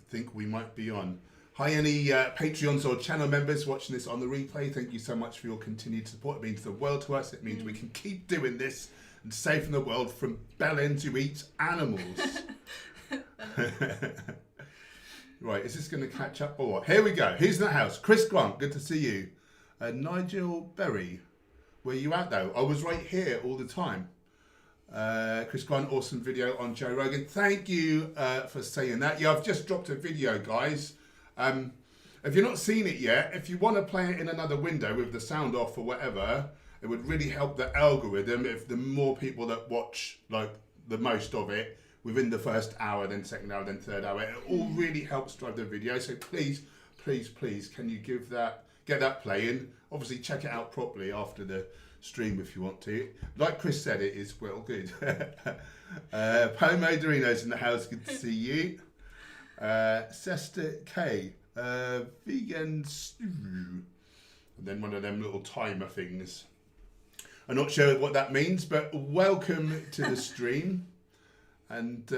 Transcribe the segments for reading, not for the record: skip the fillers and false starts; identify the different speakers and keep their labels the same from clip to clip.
Speaker 1: think we might be on. Hi, any Patreons or channel members watching this on the replay. Thank you so much for your continued support. It means the world to us. It means we can keep doing this and saving the world from bellends who eat animals. Right, is this going to catch up or what? Here we go. Who's in the house? Chris Grant, good to see you. Nigel Berry, where you at though? I was right here all the time. Chris Grant, awesome video on Joe Rogan. Thank you for saying that. Yeah, I've just dropped a video, guys. If you're not seen it yet, if you want to play it in another window with the sound off or whatever, it would really help the algorithm if the more people that watch like the most of it within the first hour, then second hour, then third hour, it all really helps drive the video. So please, can you get that playing? Obviously check it out properly after the stream if you want to. Like Chris said, it is well good. Pomo Dorino's in the house, good to see you. Sesta K, vegan stew. And then one of them little timer things. I'm not sure what that means, but welcome to the stream. And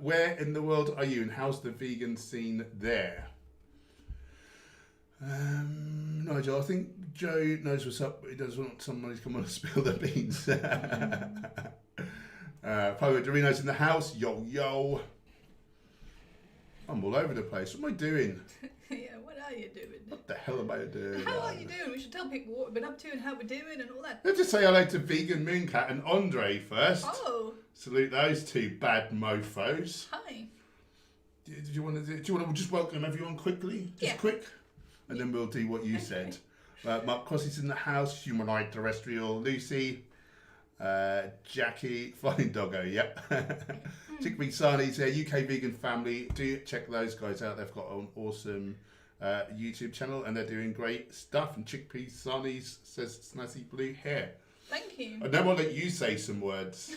Speaker 1: where in the world are you and how's the vegan scene there? Nigel, I think Joe knows what's up, but he does want somebody to come on and spill the beans. Pomo Dorino's in the house. Yo, yo. I'm all over the place. What am I doing?
Speaker 2: Yeah, what are you doing?
Speaker 1: What the hell am I doing?
Speaker 2: How are you doing? We should tell people what we've been up to and how we're doing and all that.
Speaker 1: Let's just say hello to Vegan Mooncat and Andre first.
Speaker 2: Oh.
Speaker 1: Salute those two bad mofos.
Speaker 2: Hi.
Speaker 1: Do you want to just welcome everyone quickly? Just quick? And then we'll do what you said. Mark Crossey's in the house. Humanoid Terrestrial. Lucy. Jackie. Flying Doggo. Yep. Chickpea Sarni's here. UK Vegan Family. Do check those guys out. They've got an awesome YouTube channel and they're doing great stuff. And Chickpea Sarni's says snazzy blue hair.
Speaker 2: Thank you.
Speaker 1: And then I'll let you say some words.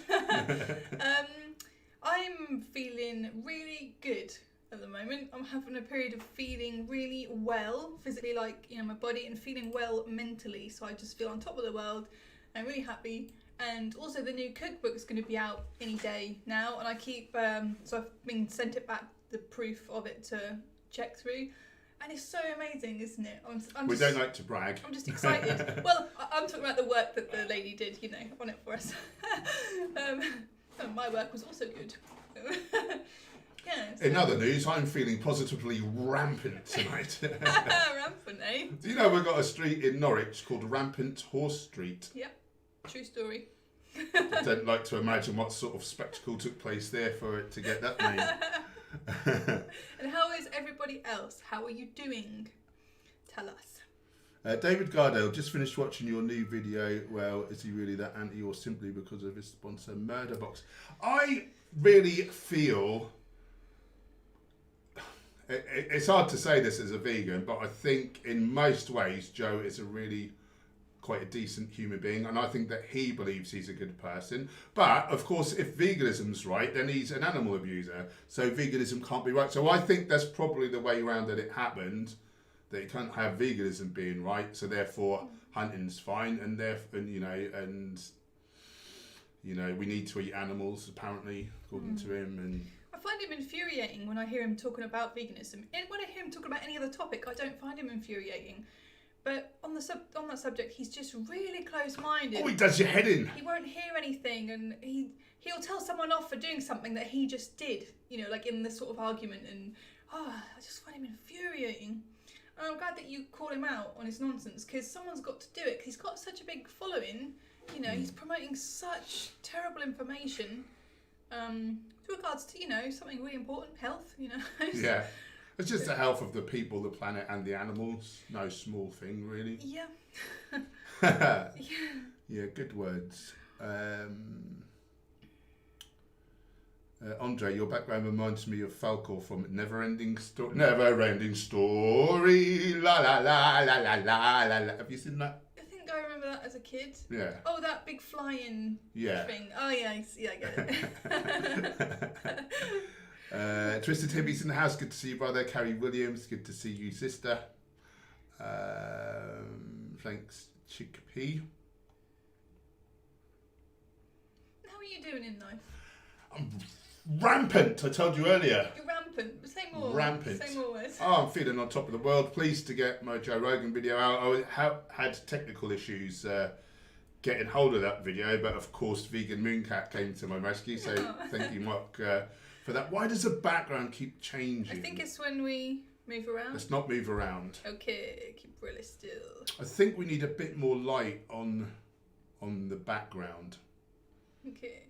Speaker 2: I'm feeling really good at the moment. I'm having a period of feeling really well physically, like, you know, my body, and feeling well mentally. So I just feel on top of the world. I'm really happy. And also the new cookbook is going to be out any day now. And I keep, so I've been sent it back, the proof of it to check through. And it's so amazing, isn't it?
Speaker 1: We don't like to brag.
Speaker 2: I'm just excited. Well, I'm talking about the work that the lady did, you know, on it for us. My work was also good. Yeah.
Speaker 1: In other news, I'm feeling positively rampant tonight.
Speaker 2: Rampant, eh?
Speaker 1: Do you know we've got a street in Norwich called Rampant Horse Street?
Speaker 2: Yep. True story.
Speaker 1: I don't like to imagine what sort of spectacle took place there for it to get that name.
Speaker 2: And how is everybody else? How are you doing? Tell us.
Speaker 1: David Gardell, just finished watching your new video. Well, is he really that anti or simply because of his sponsor Murderbox? I really feel... It's hard to say this as a vegan, but I think in most ways Joe is a really quite a decent human being, and I think that he believes he's a good person. But of course, if veganism's right, then he's an animal abuser, so veganism can't be right. So I think that's probably the way around that it happened, that you can't have veganism being right, so therefore hunting's fine, and we need to eat animals apparently, according to him. And
Speaker 2: I find him infuriating when I hear him talking about veganism. And when I hear him talking about any other topic, I don't find him infuriating. But on that subject, he's just really close-minded.
Speaker 1: Oh, he does your head in.
Speaker 2: He won't hear anything, and he'll tell someone off for doing something that he just did, you know, like in this sort of argument. And I just find him infuriating. And I'm glad that you call him out on his nonsense, because someone's got to do it. Because he's got such a big following, you know. He's promoting such terrible information. With regards to, you know, something really important, health, you know.
Speaker 1: Yeah. It's just the health of the people, the planet, and the animals. No small thing, really.
Speaker 2: Yeah.
Speaker 1: Yeah, good words. Andre, your background reminds me of Falcor from Never Ending Story. La la la la la la la. Have you seen that?
Speaker 2: I think I remember that as a kid.
Speaker 1: Yeah.
Speaker 2: Oh, that big flying thing. Oh, yeah, I get it.
Speaker 1: Twisted Hippie's in the house. Good to see you, brother. Carrie Williams. Good to see you, sister. Thanks, Chickpea.
Speaker 2: How are you doing in life?
Speaker 1: I'm Rampant, I told you earlier.
Speaker 2: You're rampant. Say more.
Speaker 1: Rampant.
Speaker 2: Say more words.
Speaker 1: Oh, I'm feeling on top of the world. Pleased to get my Joe Rogan video out. I had technical issues getting hold of that video, but of course Vegan Mooncat came to my rescue, so thank you, Mark, for that. Why does the background keep changing?
Speaker 2: I think it's when we move around.
Speaker 1: Let's not move around.
Speaker 2: Okay, keep really still.
Speaker 1: I think we need a bit more light on the background.
Speaker 2: Okay.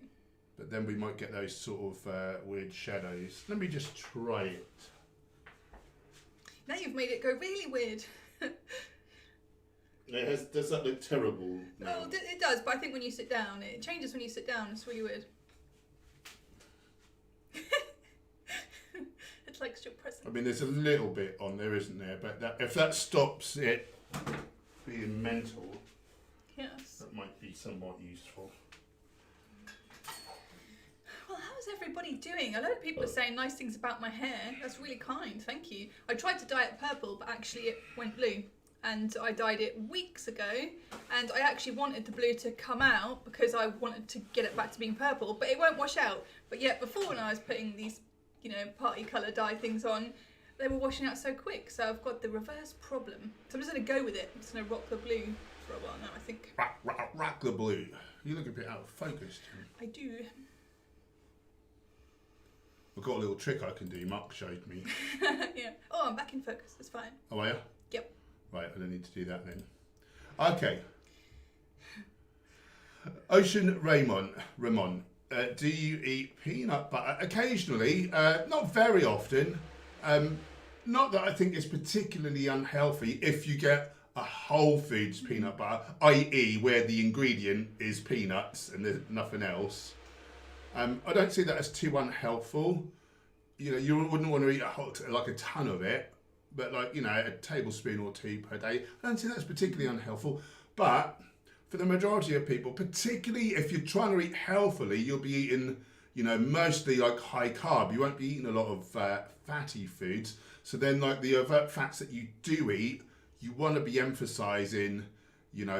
Speaker 1: But then we might get those sort of weird shadows. Let me just try it.
Speaker 2: Now you've made it go really weird.
Speaker 1: Does that look terrible now?
Speaker 2: Oh, it does, but I think when you sit down, it changes when you sit down. It's really weird. It's like your present.
Speaker 1: I mean, there's a little bit on there, isn't there? But if that stops it being mental,
Speaker 2: yes,
Speaker 1: that might be somewhat useful.
Speaker 2: Well, how's everybody doing? A lot of people are saying nice things about my hair. That's really kind, thank you. I tried to dye it purple, but actually it went blue. And I dyed it weeks ago, and I actually wanted the blue to come out because I wanted to get it back to being purple, but it won't wash out. But yet before, when I was putting these, party colour dye things on, they were washing out so quick, so I've got the reverse problem. So I'm just going to go with it. I'm just going to rock the blue for a while now, I think.
Speaker 1: Rock the blue. You look a bit out of focus, Tim.
Speaker 2: I do.
Speaker 1: I've got a little trick I can do. Mark showed me.
Speaker 2: Yeah. Oh, I'm back in focus. That's fine.
Speaker 1: Oh, are you?
Speaker 2: Yep.
Speaker 1: Right, I don't need to do that then. Okay. Ocean Ramon, do you eat peanut butter? Occasionally, not very often. Not that I think it's particularly unhealthy if you get a whole foods peanut butter, i.e. where the ingredient is peanuts and there's nothing else. I don't see that as too unhelpful. You wouldn't want to eat a ton of it, but a tablespoon or two per day. I don't see that's particularly unhelpful. But for the majority of people, particularly if you're trying to eat healthily, you'll be eating, mostly high carb. You won't be eating a lot of fatty foods. So then the overt fats that you do eat, you want to be emphasizing,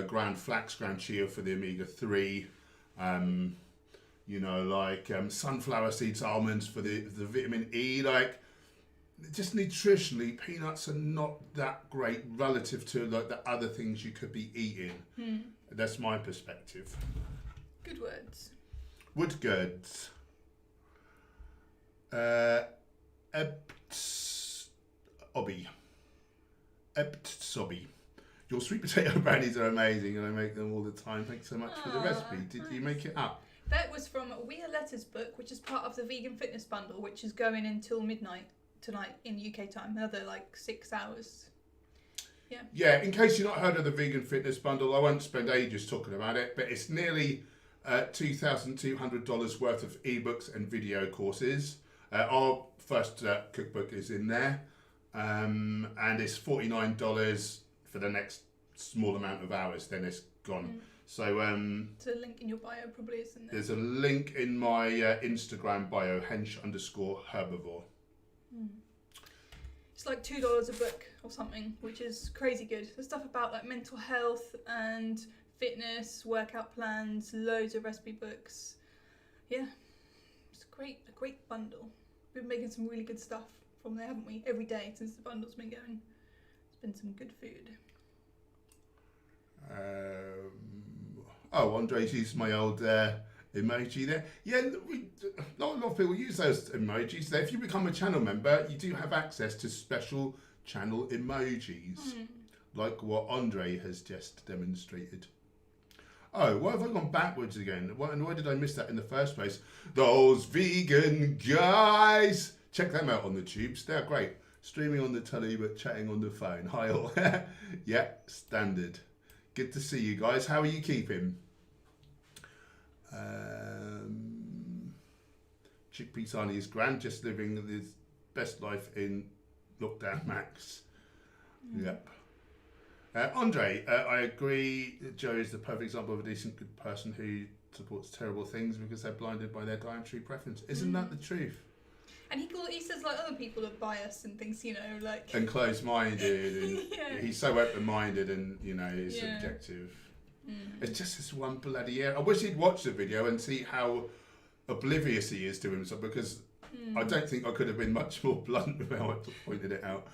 Speaker 1: ground flax, ground chia for the omega-3, sunflower seeds, almonds for the vitamin E. Just nutritionally, peanuts are not that great relative to the other things you could be eating. That's my perspective.
Speaker 2: Good words.
Speaker 1: Wood goods. Eptsobi. Your sweet potato brownies are amazing, and I make them all the time. Thanks so much for the recipe. Did you make it up?
Speaker 2: That was from We Are Letters book, which is part of the Vegan Fitness Bundle, which is going until midnight tonight in UK time. Another 6 hours. Yeah. Yeah,
Speaker 1: in case you've not heard of the Vegan Fitness Bundle, I won't spend ages talking about it, but it's nearly $2,200 worth of ebooks and video courses. Our first cookbook is in there, and it's $49 for the next small amount of hours, then it's gone. So
Speaker 2: there's a link in your bio, probably, isn't there?
Speaker 1: There's a link in my Instagram bio, Hench_Herbivore.
Speaker 2: It's $2 a book or something, which is crazy good. There's stuff about mental health and fitness, workout plans, loads of recipe books. Yeah, it's a great bundle. We've been making some really good stuff from there, haven't we? Every day since the bundle's been going. It's been some good food.
Speaker 1: Andre's used my old emoji there. Yeah, not a lot of people use those emojis. If you become a channel member, you do have access to special channel emojis, like what Andre has just demonstrated. Oh, why have I gone backwards again? Why did I miss that in the first place? Those vegan guys! Check them out on the tubes. They're great. Streaming on the telly, but chatting on the phone. Hi all. Yeah, standard. Good to see you guys. How are you keeping? Chickpea Sani is grand, just living his best life in lockdown max. Yep. Andre, I agree that Joe is the perfect example of a decent, good person who supports terrible things because they're blinded by their dietary preference. Isn't that the truth?
Speaker 2: And he says other people are biased and things,
Speaker 1: and closed-minded, and he's so open-minded, and he's subjective. It's just this one bloody area. I wish he'd watch the video and see how oblivious he is to himself, because I don't think I could have been much more blunt with how I pointed it out.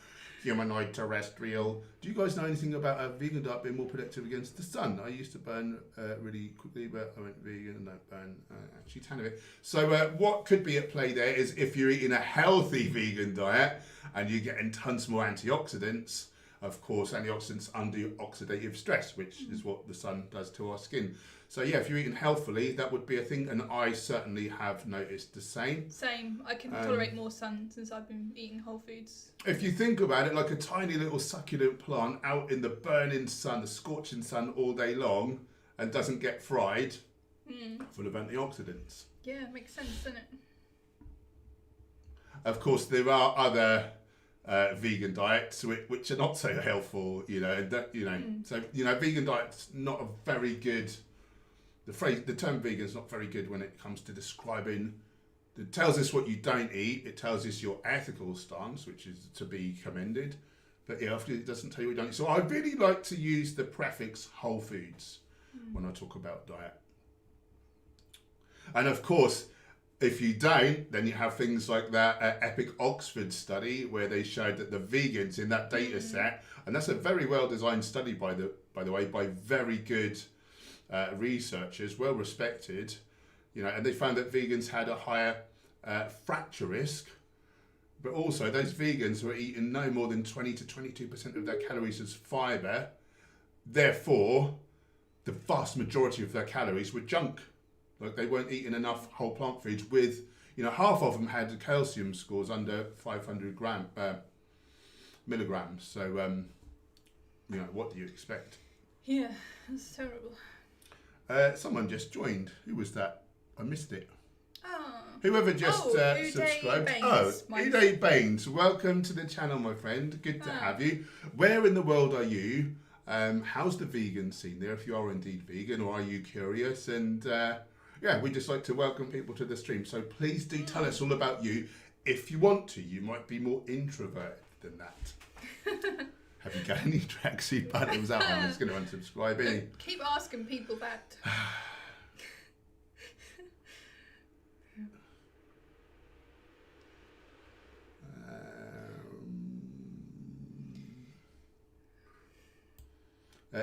Speaker 1: Humanoid terrestrial. Do you guys know anything about a vegan diet being more protective against the sun? I used to burn really quickly, but I went vegan and don't burn actually a ton of it. So what could be at play there is if you're eating a healthy vegan diet and you're getting tons more antioxidants. Of course, antioxidants undo oxidative stress, which is what the sun does to our skin. So yeah, if you're eating healthily, that would be a thing, and I certainly have noticed the same.
Speaker 2: Same. I can tolerate more sun since I've been eating whole foods.
Speaker 1: If you think about it, like a tiny little succulent plant out in the burning sun, the scorching sun all day long, and doesn't get fried, full of antioxidants.
Speaker 2: Yeah, makes sense, doesn't it?
Speaker 1: Of course, there are other vegan diets which are not so helpful, So vegan diet's not a very good. The term vegan is not very good when it comes to describing. It tells us what you don't eat. It tells us your ethical stance, which is to be commended. But yeah, it doesn't tell you what you don't eat. So I really like to use the prefix whole foods when I talk about diet. And of course, if you don't, then you have things like that epic Oxford study where they showed that the vegans in that data set, and that's a very well designed study by the way, by very good researchers, well respected, and they found that vegans had a higher fracture risk, but also those vegans were eating no more than 20 to 22% of their calories as fibre. Therefore, the vast majority of their calories were junk. Like they weren't eating enough whole plant foods with, half of them had calcium scores under 500 milligrams. So, what do you expect?
Speaker 2: Yeah, that's terrible.
Speaker 1: Someone just joined. Who was that? I missed it.
Speaker 2: Oh.
Speaker 1: Whoever just subscribed.
Speaker 2: Baines,
Speaker 1: Uday Baines. Welcome to the channel, my friend. Good to have you. Where in the world are you? How's the vegan scene there, if you are indeed vegan, or are you curious? And we just like to welcome people to the stream. So please do tell us all about you. If you want to, you might be more introverted than that. Have you got any tracksuit bottoms out? I'm just going to unsubscribe.
Speaker 2: Keep asking people that.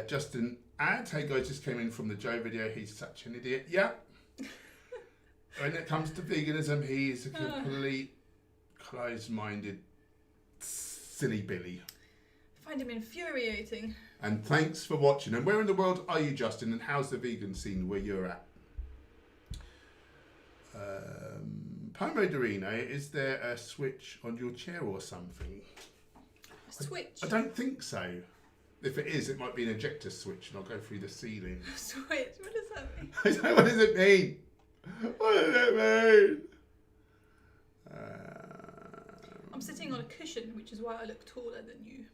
Speaker 1: Justin Ad, hey guys, just came in from the Joe video. He's such an idiot. Yeah. When it comes to veganism, he's a complete closed-minded silly Billy.
Speaker 2: I find him infuriating.
Speaker 1: And thanks for watching. And where in the world are you, Justin? And how's the vegan scene where you're at? Pomodorino, is there a switch on your chair or something?
Speaker 2: A switch?
Speaker 1: I don't think so. If it is, it might be an ejector switch, and I'll go through the ceiling.
Speaker 2: Switch? What does that mean?
Speaker 1: I don't know, what does it mean? What does it mean?
Speaker 2: I'm sitting on a cushion, which is why I look taller than you.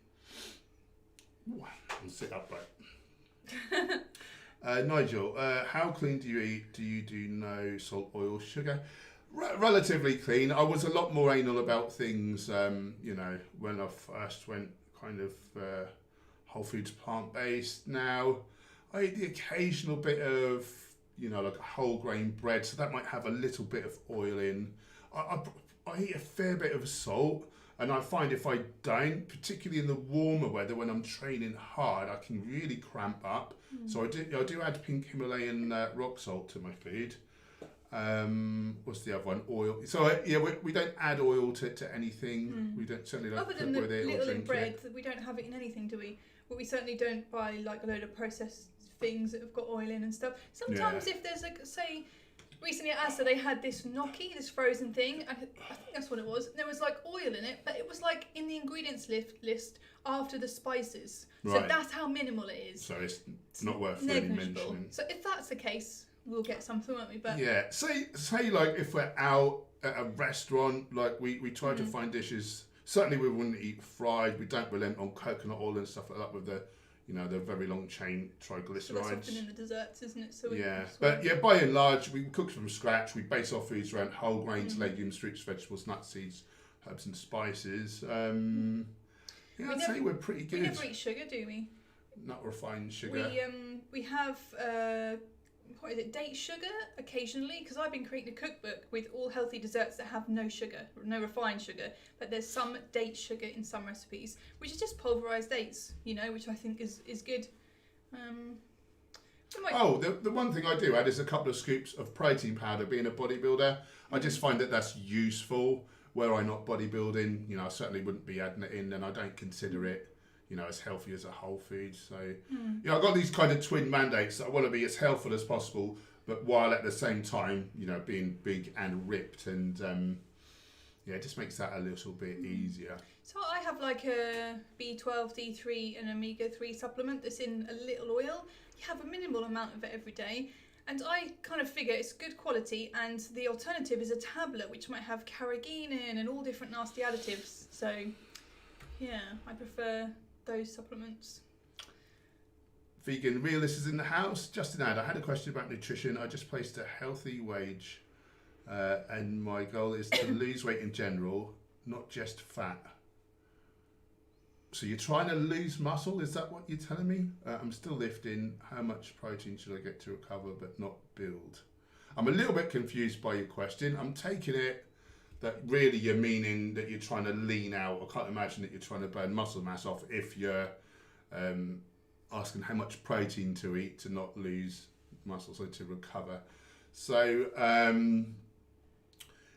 Speaker 1: I'll sit upright. Nigel, how clean do you eat? Do you do no salt, oil, sugar? Relatively clean. I was a lot more anal about things, when I first went kind of whole foods plant-based. Now, I eat the occasional bit of, like a whole grain bread, so that might have a little bit of oil in. I eat a fair bit of salt, and I find if I don't, particularly in the warmer weather when I'm training hard, I can really cramp up. So I do add pink Himalayan rock salt to my food. What's the other one? Oil. So we don't add oil to anything. We certainly don't cook with it or drink
Speaker 2: bread,
Speaker 1: it.
Speaker 2: We don't have it in anything, do we? But we certainly don't buy like a load of processed things that have got oil in and stuff. Sometimes if there's say recently at Asda they had this gnocchi, this frozen thing. I think that's what it was. And there was like oil in it, but it was like in the ingredients list after the spices. So that's how minimal it is.
Speaker 1: So it's not worth really mentioning.
Speaker 2: So if that's the case, we'll get something, won't we? But
Speaker 1: yeah, say like if we're out at a restaurant, like we try to find dishes. Certainly we wouldn't eat fried. We don't relent on coconut oil and stuff like that with the very long chain triglycerides.
Speaker 2: So that's often in the desserts, isn't it? So
Speaker 1: by and large, we cook from scratch. We base our foods around whole grains, legumes, fruits, vegetables, nuts, seeds, herbs, and spices. I'd say we're pretty good.
Speaker 2: We never eat sugar, do we?
Speaker 1: Not refined sugar.
Speaker 2: We have what is it, date sugar occasionally, because I've been creating a cookbook with all healthy desserts that have no sugar, no refined sugar, but there's some date sugar in some recipes, which is just pulverized dates, you know, which I think is good.
Speaker 1: The one thing I do add is a couple of scoops of protein powder. Being a bodybuilder, I just find that that's useful. Were I not bodybuilding, you know, I certainly wouldn't be adding it in, and I don't consider it, you know, as healthy as a whole food. So, you know, I've got these kind of twin mandates that I want to be as healthful as possible, but while at the same time, you know, being big and ripped, and yeah, it just makes that a little bit easier.
Speaker 2: So I have like a B12, D3 and omega-3 supplement that's in a little oil. You have a minimal amount of it every day. And I kind of figure it's good quality, and the alternative is a tablet which might have carrageenan and all different nasty additives. So yeah, I prefer those supplements.
Speaker 1: Vegan realist is in the house. Just an ad. I had a question about nutrition. I just placed a healthy wage, and my goal is to lose weight in general, not just fat. So you're trying to lose muscle? Is that what you're telling me? I'm still lifting. How much protein should I get to recover but not build? I'm a little bit confused by your question. I'm taking it that really you're meaning that you're trying to lean out. I can't imagine that you're trying to burn muscle mass off if you're asking how much protein to eat to not lose muscle, so to recover. So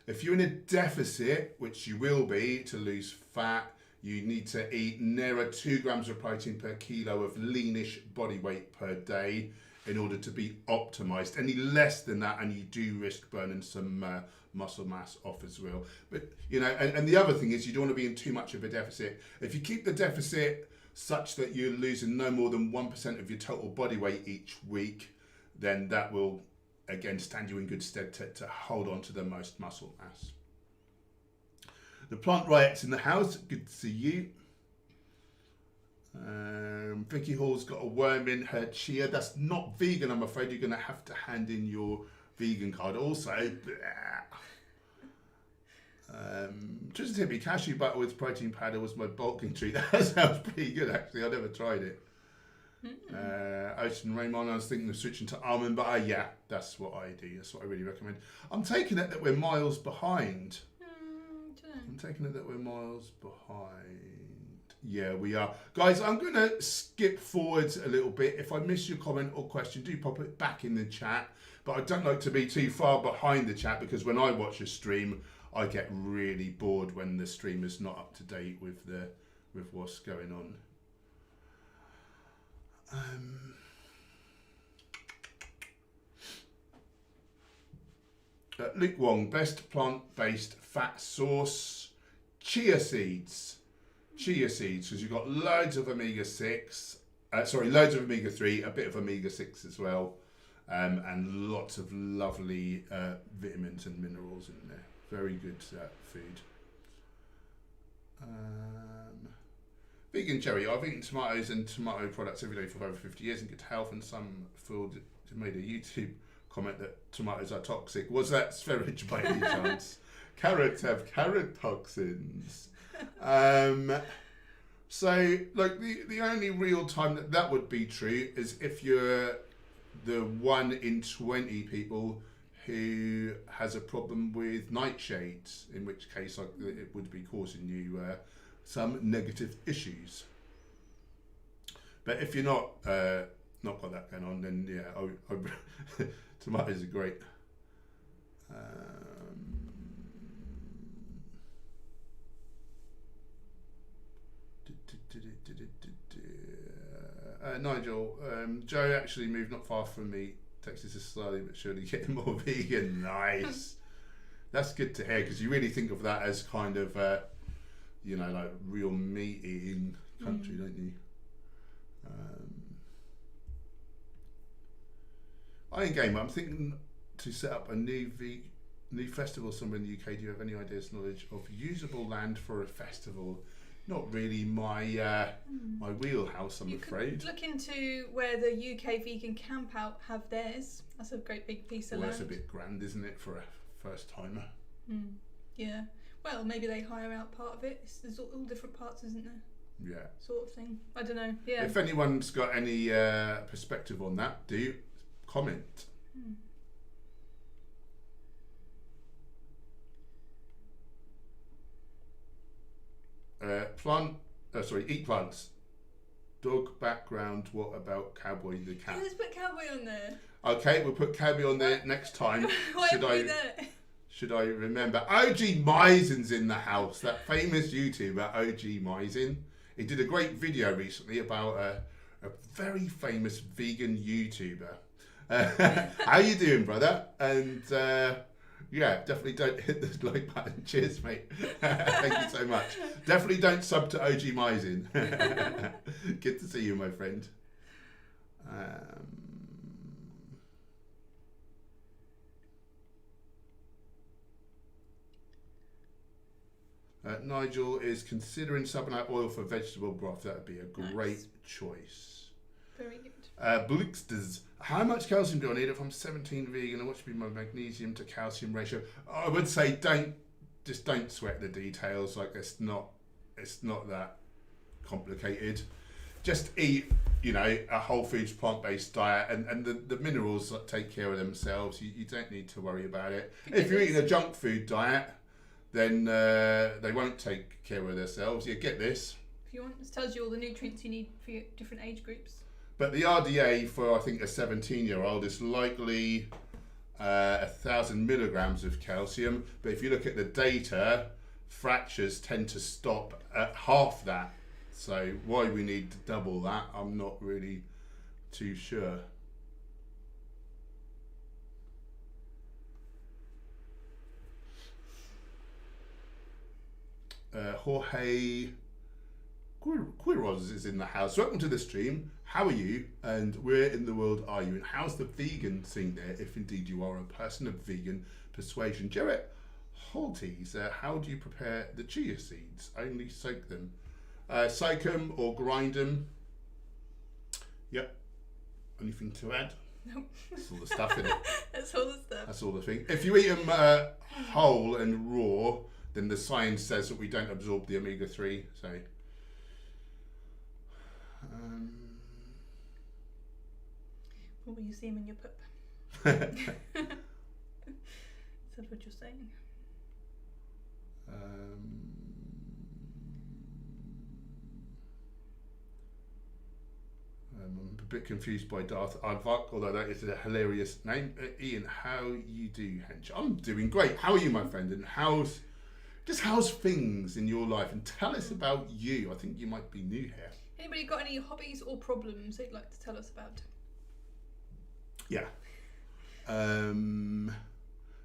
Speaker 1: if you're in a deficit, which you will be, to lose fat, you need to eat nearer 2 grams of protein per kilo of leanish body weight per day in order to be optimized. Any less than that, and you do risk burning some muscle mass off as well. But, you know, and the other thing is you don't want to be in too much of a deficit. If you keep the deficit such that you're losing no more than 1% of your total body weight each week, then that will, again, stand you in good stead to hold on to the most muscle mass. The plant riot's in the house. Good to see you. Vicky Hall's got a worm in her chia. That's not vegan, I'm afraid. You're going to have to hand in your vegan card also. Just a tip, cashew butter with protein powder was my bulking treat. That sounds pretty good, actually. I never tried it. Ocean Raymond, I was thinking of switching to almond butter. Yeah, that's what I do. That's what I really recommend. I'm taking it that we're miles behind. I'm taking it that we're miles behind. Yeah, we are. Guys, I'm going to skip forwards a little bit. If I miss your comment or question, do pop it back in the chat. But I don't like to be too far behind the chat, because when I watch a stream, I get really bored when the stream is not up to date with what's going on. Luke Wong, best plant-based fat source, chia seeds. Chia seeds, because you've got loads of omega-6, loads of omega-3, a bit of omega-6 as well, and lots of lovely vitamins and minerals in there. Very good food. Vegan Jerry, I've eaten tomatoes and tomato products every day for over 50 years in good health, and some food made a YouTube comment that tomatoes are toxic. Was that spherage by any chance? Carrots have carrot toxins. So, like, the only real time that would be true is if you're the 1 in 20 people who has a problem with nightshades, in which case it would be causing you some negative issues. But if you're not got that going on, then yeah, tomatoes are great. Nigel, Joe actually moved not far from me. Texas is slowly but surely getting more vegan. Nice. That's good to hear, because you really think of that as kind of, you know, like real meat eating country, don't you? Iron Gamer, I'm thinking to set up a new festival somewhere in the UK. Do you have any ideas, knowledge of usable land for a festival? Not really my my wheelhouse, I'm afraid.
Speaker 2: You could look into where the UK Vegan Camp Out have theirs. That's a great big piece of land.
Speaker 1: That's a bit grand, isn't it, for a first timer?
Speaker 2: Yeah. Well, maybe they hire out part of it. There's all different parts, isn't there?
Speaker 1: Yeah.
Speaker 2: Sort of thing. I don't know. Yeah.
Speaker 1: If anyone's got any perspective on that, do comment. Eat plants. Dog background. What about Cowboy the cat?
Speaker 2: Let's put Cowboy on there.
Speaker 1: Okay, we'll put Cowboy on there next time.
Speaker 2: Why have we there?
Speaker 1: Should I remember? OG Mizen's in the house. That famous YouTuber, OG Mizen. He did a great video recently about a very famous vegan YouTuber. How you doing, brother? And yeah, definitely don't hit the like button. Cheers, mate. Thank you so much. Definitely don't sub to OG Mizen. Good to see you, my friend. Nigel is considering subbing out oil for vegetable broth. That would be a great choice.
Speaker 2: Very good.
Speaker 1: Blixters, how much calcium do I need if I'm 17 vegan, and what should be my magnesium to calcium ratio? I would say don't sweat the details. Like it's not that complicated. Just eat, a whole foods plant-based diet, and the minerals take care of themselves. You don't need to worry about it. If you're eating a junk food diet, then they won't take care of themselves. You get this.
Speaker 2: If you want, this tells you all the nutrients you need for your different age groups.
Speaker 1: But the RDA for, I think, a 17-year-old is likely 1,000 milligrams of calcium. But if you look at the data, fractures tend to stop at half that. So why we need to double that, I'm not really too sure. Jorge Quiroz is in the house. Welcome to the stream. How are you? And where in the world are you? And how's the vegan scene there, if indeed you are a person of vegan persuasion? Jarrett Holties, how do you prepare the chia seeds? Only soak them. Soak them or grind them. Yep. Anything to add?
Speaker 2: Nope.
Speaker 1: That's all the stuff in it.
Speaker 2: That's all the stuff.
Speaker 1: That's all the thing. If you eat them whole and raw, then the science says that we don't absorb the omega-3. So,
Speaker 2: what will you see in your poop? Is that what you're saying?
Speaker 1: I'm a bit confused by Darth Advok, although that is a hilarious name. Ian, how you do, Hench? I'm doing great. How are you, my friend? And how's things in your life? And tell us about you. I think you might be new here.
Speaker 2: Anybody got any hobbies or problems they'd like to tell us about?
Speaker 1: Yeah.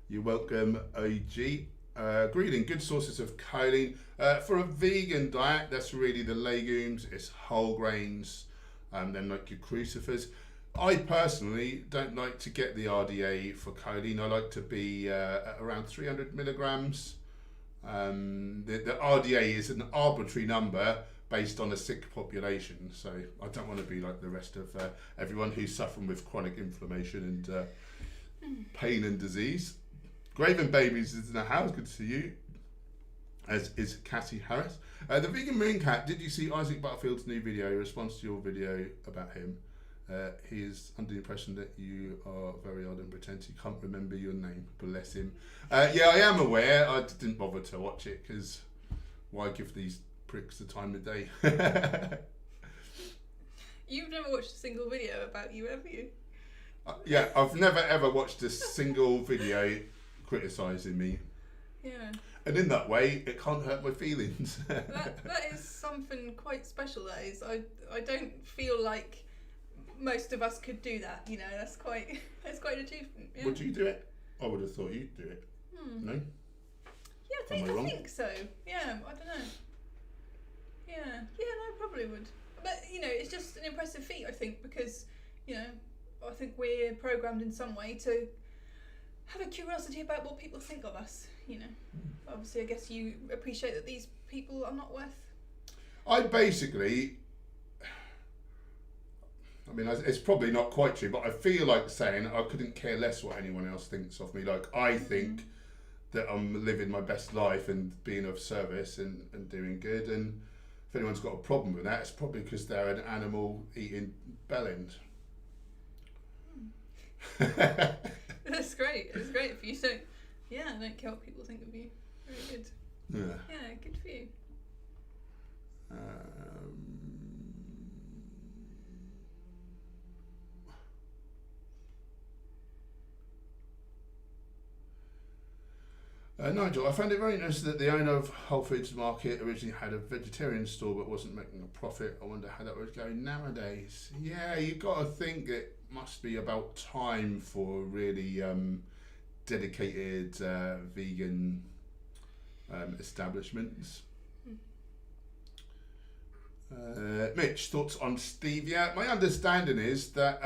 Speaker 1: You're welcome, OG. Greeting, good sources of choline. For a vegan diet, that's really the legumes, it's whole grains, then like your crucifers. I personally don't like to get the RDA for choline. I like to be at around 300 milligrams. The RDA is an arbitrary number based on a sick population, so I don't want to be like the rest of everyone who's suffering with chronic inflammation and pain and disease. Graven Babies is in the house, good to see you, as is Cassie Harris. The Vegan Moon Cat, did you see Isaac Butterfield's new video, in response to your video about him? He is under the impression that you are very odd and pretends he can't remember your name. Bless him. Yeah, I am aware. I didn't bother to watch it because why give these pricks the time of day?
Speaker 2: You've never watched a single video about you, have you?
Speaker 1: Yeah, I've never ever watched a single video criticising me.
Speaker 2: Yeah.
Speaker 1: And in that way, it can't hurt my feelings.
Speaker 2: that is something quite special, that is. I don't feel like most of us could do that, that's quite an achievement. Yeah.
Speaker 1: Would you do it? I would have thought you'd do it. No?
Speaker 2: Yeah, I think so. Yeah, I don't know. Yeah, no, I probably would. But, it's just an impressive feat, I think, because, I think we're programmed in some way to have a curiosity about what people think of us, Obviously, I guess you appreciate that these people are not worth...
Speaker 1: it's probably not quite true, but I feel like saying I couldn't care less what anyone else thinks of me. Like, I think that I'm living my best life and being of service and doing good. And if anyone's got a problem with that, it's probably because they're an animal eating bellend.
Speaker 2: That's great. It's great if you don't. Yeah, I don't care what people think of you. Very good.
Speaker 1: Yeah.
Speaker 2: Yeah, good for you.
Speaker 1: Nigel, I found it very interesting that the owner of Whole Foods Market originally had a vegetarian store but wasn't making a profit. I wonder how that was going nowadays. Yeah, you've got to think it must be about time for really dedicated vegan establishments. Mitch, thoughts on stevia? My understanding is that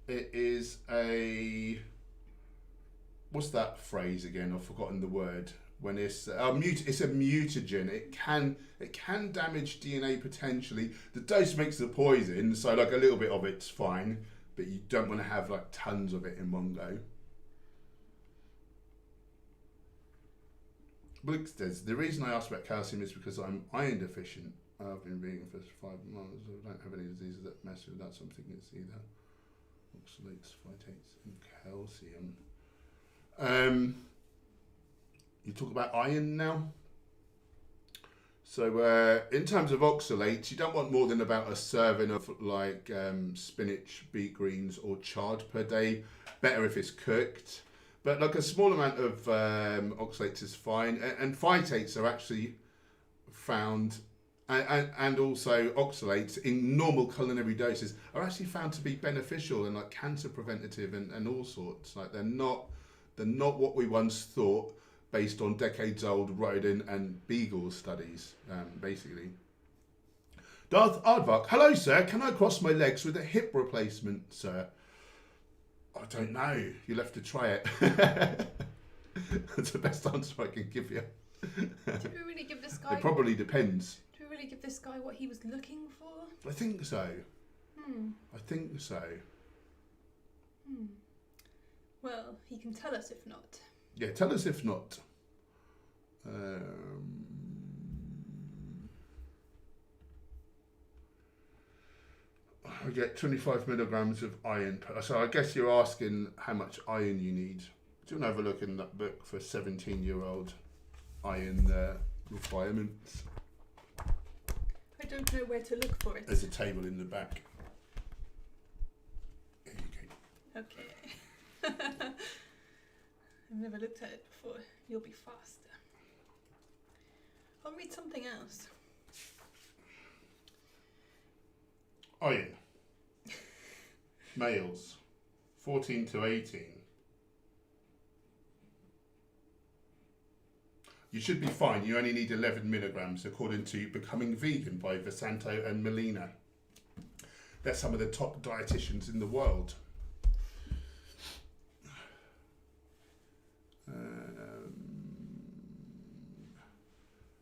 Speaker 1: it is a... What's that phrase again? I've forgotten the word. When it's it's a mutagen. It can damage DNA potentially. The dose makes the poison, so like a little bit of it's fine, but you don't want to have like tons of it in one go. Blix says, the reason I asked about calcium is because I'm iron deficient. I've been vegan for 5 months. I don't have any diseases that mess with that, so I'm thinking it's either oxalates, phytates, and calcium. You talk about iron now. So in terms of oxalates, you don't want more than about a serving of like spinach, beet greens, or chard per day. Better if it's cooked. But like a small amount of oxalates is fine. And phytates are actually found, and also oxalates in normal culinary doses are actually found to be beneficial and like cancer preventative and all sorts. Like they're not what we once thought based on decades old rodent and beagle studies, basically. Darth Aardvark, hello sir, can I cross my legs with a hip replacement, sir? I don't know, you'll have to try it. That's the best answer I can give you.
Speaker 2: Did we really give this guy...
Speaker 1: It probably depends.
Speaker 2: Did we really give this guy what he was looking for?
Speaker 1: I think so. I think so.
Speaker 2: Well, he can tell us if not.
Speaker 1: Yeah, tell us if not. I get 25 milligrams of iron. So I guess you're asking how much iron you need. Do you want to have a look in that book for 17-year-old iron requirements?
Speaker 2: I don't know where to look for it.
Speaker 1: There's a table in the back. There you go.
Speaker 2: Okay. I've never looked at it before. You'll be faster. I'll read something else.
Speaker 1: Iron. Males, 14 to 18. You should be fine. You only need 11 milligrams, according to Becoming Vegan by Visanto and Melina. They're some of the top dietitians in the world.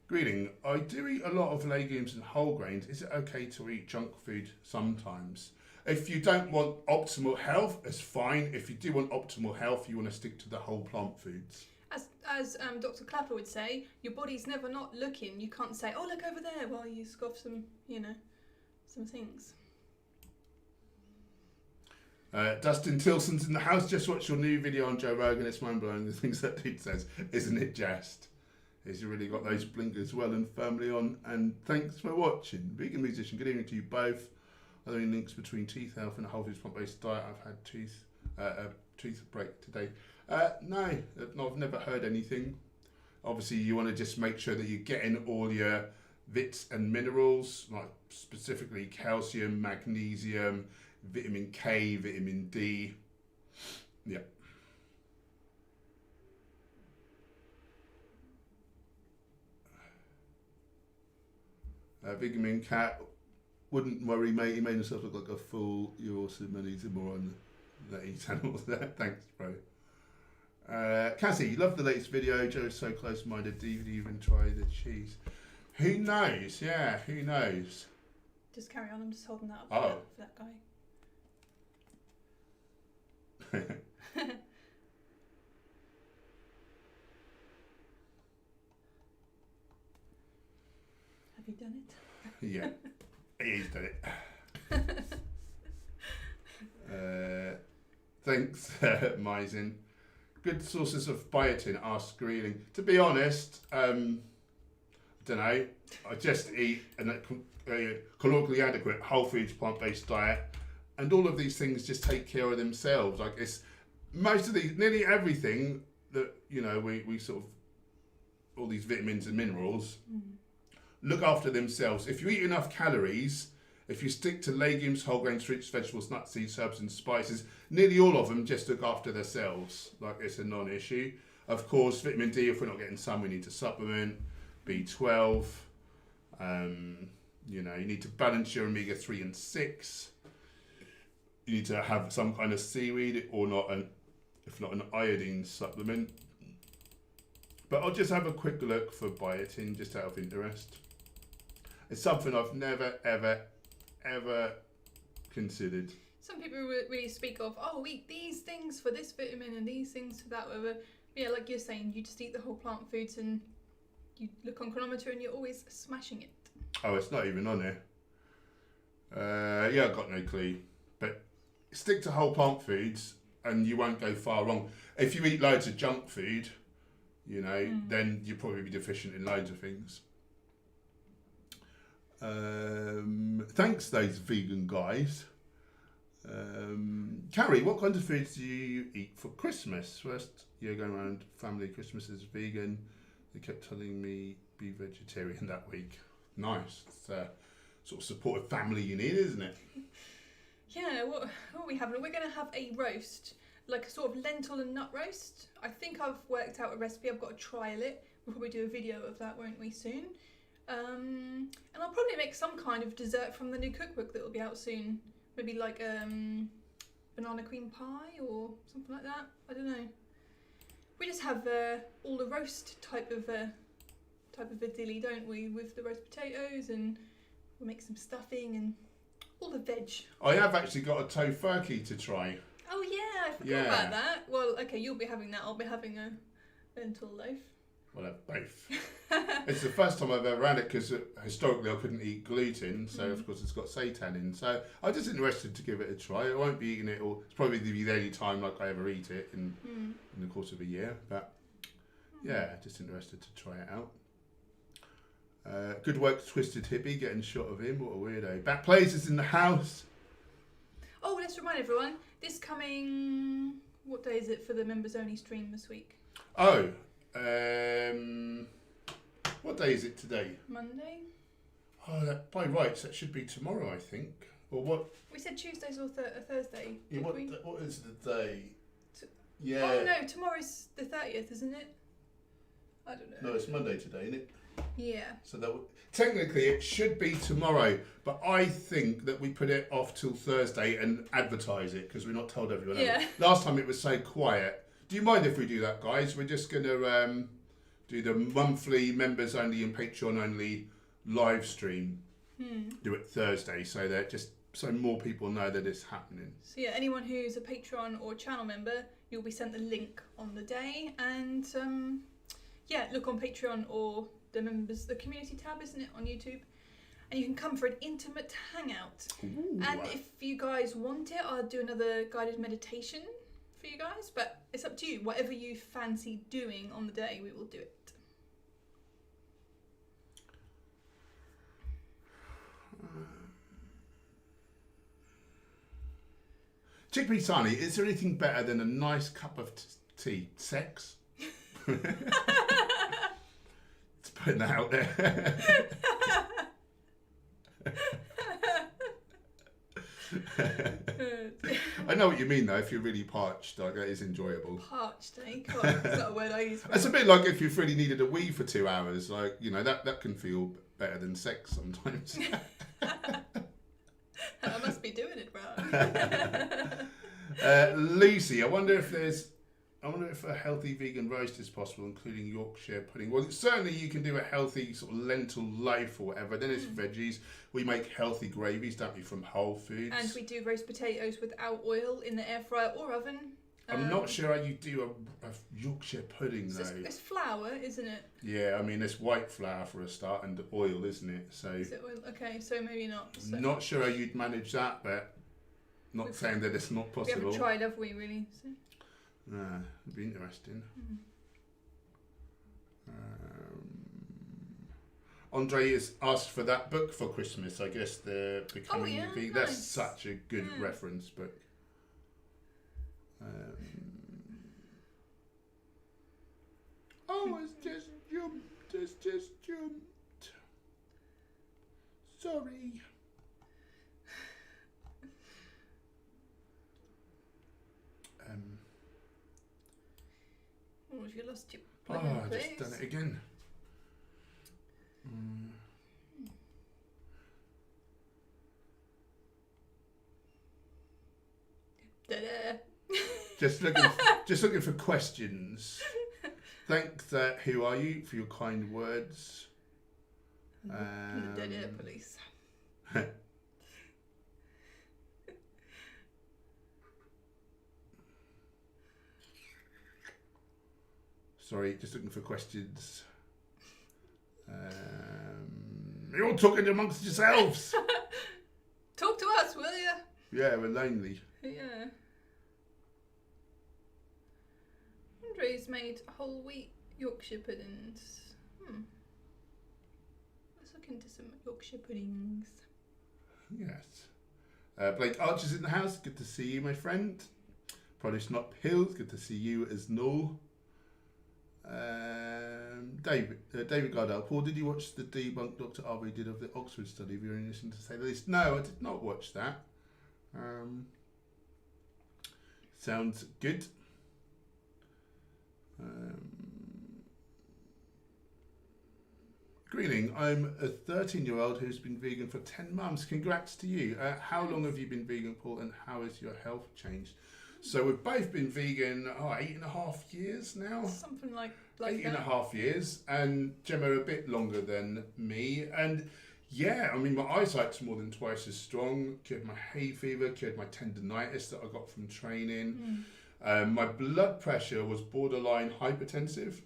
Speaker 1: Greeting. I do eat a lot of legumes and whole grains. Is it okay to eat junk food sometimes? If you don't want optimal health, it's fine. If you do want optimal health, you want to stick to the whole plant foods.
Speaker 2: As Dr. Clapper would say, your body's never not looking. You can't say, oh, look over there, while you scoff some, some things.
Speaker 1: Dustin Tilson's in the house. Just watched your new video on Joe Rogan. It's mind-blowing, the things that dude says. Isn't it just? He's really got those blinkers well and firmly on. And thanks for watching. Vegan Musician, good evening to you both. Are there any links between teeth health and a whole foods plant-based diet? I've had a tooth break today. No, I've never heard anything. Obviously, you want to just make sure that you're getting all your vits and minerals, like specifically calcium, magnesium, vitamin K, vitamin D. Yeah. Vegan Cat, wouldn't worry, mate. He made himself look like a fool. You're awesome, and he's a moron that eats animals. Thanks, bro. Cassie, you love the latest video. Joe's so close-minded. Do you even try the cheese? Who knows? Yeah, who knows?
Speaker 2: Just carry on. I'm just holding that up for that guy. Have you done it?
Speaker 1: Yeah, he's done it. Thanks, Maisin. Good sources of biotin are screening. To be honest, I don't know. I just eat a calorically adequate, whole foods, plant-based diet, and all of these things just take care of themselves. Like it's most of these, nearly everything that we sort of all these vitamins and minerals look after themselves. If you eat enough calories, if you stick to legumes, whole grains, fruits, vegetables, nuts, seeds, herbs and spices, nearly all of them just look after themselves. Like it's a non-issue. Of course, vitamin D, if we're not getting some, we need to supplement. B12. You need to balance your omega-3 and 6. You need to have some kind of seaweed or if not an iodine supplement. But I'll just have a quick look for biotin just out of interest. It's something I've never, ever considered.
Speaker 2: Some people really speak of, eat these things for this vitamin and these things for that, whatever. Yeah, like you're saying, you just eat the whole plant foods and you look on chronometer and you're always smashing it.
Speaker 1: Oh, it's not even on there. I've got no clue. But stick to whole plant foods and you won't go far wrong. If you eat loads of junk food, then you'll probably be deficient in loads of things. Thanks, those vegan guys. Carrie, what kind of foods do you eat for Christmas? First year going around family Christmas is vegan. They kept telling me be vegetarian that week. Nice. It's sort of supportive family you need, isn't it?
Speaker 2: Yeah, what are we having? We're going to have a roast, like a sort of lentil and nut roast. I think I've worked out a recipe. I've got to trial it. We'll probably do a video of that, won't we, soon? And I'll probably make some kind of dessert from the new cookbook that will be out soon. Maybe like banana cream pie or something like that. I don't know. We just have all the roast type of a dilly, don't we? With the roast potatoes, and we'll make some stuffing and all the veg.
Speaker 1: I have actually got a tofurkey to try.
Speaker 2: Oh yeah, I forgot about that. Well, okay, you'll be having that. I'll be having a lentil loaf.
Speaker 1: We'll have both. It's the first time I've ever had it because historically I couldn't eat gluten, so of course it's got seitan in. So I'm just interested to give it a try. I won't be eating it all. It's probably the only time like I ever eat it in the course of a year. But yeah, just interested to try it out. Good work, Twisted Hippie, getting shot of him. What a weirdo. Back Plays is in the house.
Speaker 2: Oh, let's remind everyone, this coming, what day is it for the members only stream this week?
Speaker 1: Oh, what day is it today?
Speaker 2: Monday.
Speaker 1: Oh, by rights, that should be tomorrow, I think. Or what?
Speaker 2: We said Tuesdays or Thursday.
Speaker 1: Yeah, what is the day? Yeah.
Speaker 2: Oh no, tomorrow's the 30th, isn't it? I don't know.
Speaker 1: No, it's Monday today, isn't it?
Speaker 2: Yeah.
Speaker 1: So technically it should be tomorrow, but I think that we put it off till Thursday and advertise it because we're not told everyone.
Speaker 2: Yeah.
Speaker 1: Last time it was so quiet. Do you mind if we do that, guys? We're just going to do the monthly members only and Patreon only live stream. Do it Thursday so that so more people know that it's happening.
Speaker 2: So yeah, anyone who's a Patreon or channel member, you'll be sent the link on the day, and look on Patreon or the community tab, isn't it, on YouTube? And you can come for an intimate hangout.
Speaker 1: Ooh.
Speaker 2: And if you guys want it, I'll do another guided meditation for you guys, but it's up to you. Whatever you fancy doing on the day, we will do it.
Speaker 1: Chickpea Sani, is there anything better than a nice cup of tea? Sex? It's putting that out there. I know what you mean though, if you're really parched, like that is enjoyable.
Speaker 2: Parched, eh? God, that's not a word I use.
Speaker 1: It's a bit like if you've really needed a wee for 2 hours, like, that can feel better than sex sometimes.
Speaker 2: I must be doing it wrong.
Speaker 1: Lucy, I wonder if a healthy vegan roast is possible, including Yorkshire pudding. Well, certainly you can do a healthy sort of lentil loaf or whatever. Then it's veggies. We make healthy gravies, don't we, from Whole Foods.
Speaker 2: And we do roast potatoes without oil in the air fryer or oven.
Speaker 1: I'm not sure how you do a Yorkshire pudding though.
Speaker 2: It's flour, isn't it?
Speaker 1: Yeah, I mean it's white flour for a start and oil, isn't it? So.
Speaker 2: Is it oil? Okay, so maybe not. So.
Speaker 1: Not sure how you'd manage that, but Not saying that it's not
Speaker 2: We
Speaker 1: possible.
Speaker 2: haven't tried, have we, really? So.
Speaker 1: It'd be interesting. Andre has asked for that book for Christmas. I guess the Becoming the Vegan.
Speaker 2: Nice.
Speaker 1: That's such a good reference book. Oh, it's just jumped. It's just jumped. Sorry.
Speaker 2: Oh, have you lost your
Speaker 1: Oh,
Speaker 2: plug-in,
Speaker 1: I've just done it again.
Speaker 2: Da-da.
Speaker 1: Just looking for questions. Thanks, who are you, for your kind words.
Speaker 2: The da-da police.
Speaker 1: Sorry, just looking for questions. You're all talking amongst yourselves.
Speaker 2: Talk to us, will you?
Speaker 1: Yeah, we're lonely.
Speaker 2: Yeah. Andre's made whole wheat Yorkshire puddings. Let's look into some Yorkshire puddings.
Speaker 1: Yes. Blake Archer's in the house. Good to see you, my friend. Polish Not Hills. Good to see you as Noel. David Gardell. Paul, did you watch the debunk Dr. Arby did of the Oxford study? If you're interested to say the least. No, I did not watch that. Sounds good. Greening, I'm a 13-year-old who's been vegan for 10 months. Congrats to you. How long have you been vegan, Paul, and how has your health changed? So we've both been vegan 8.5 years now.
Speaker 2: Something like
Speaker 1: eight
Speaker 2: that.
Speaker 1: and a half years, and Gemma a bit longer than me. And yeah, I mean, my eyesight's more than twice as strong. Cured my hay fever, cured my tendonitis that I got from training. My blood pressure was borderline hypertensive,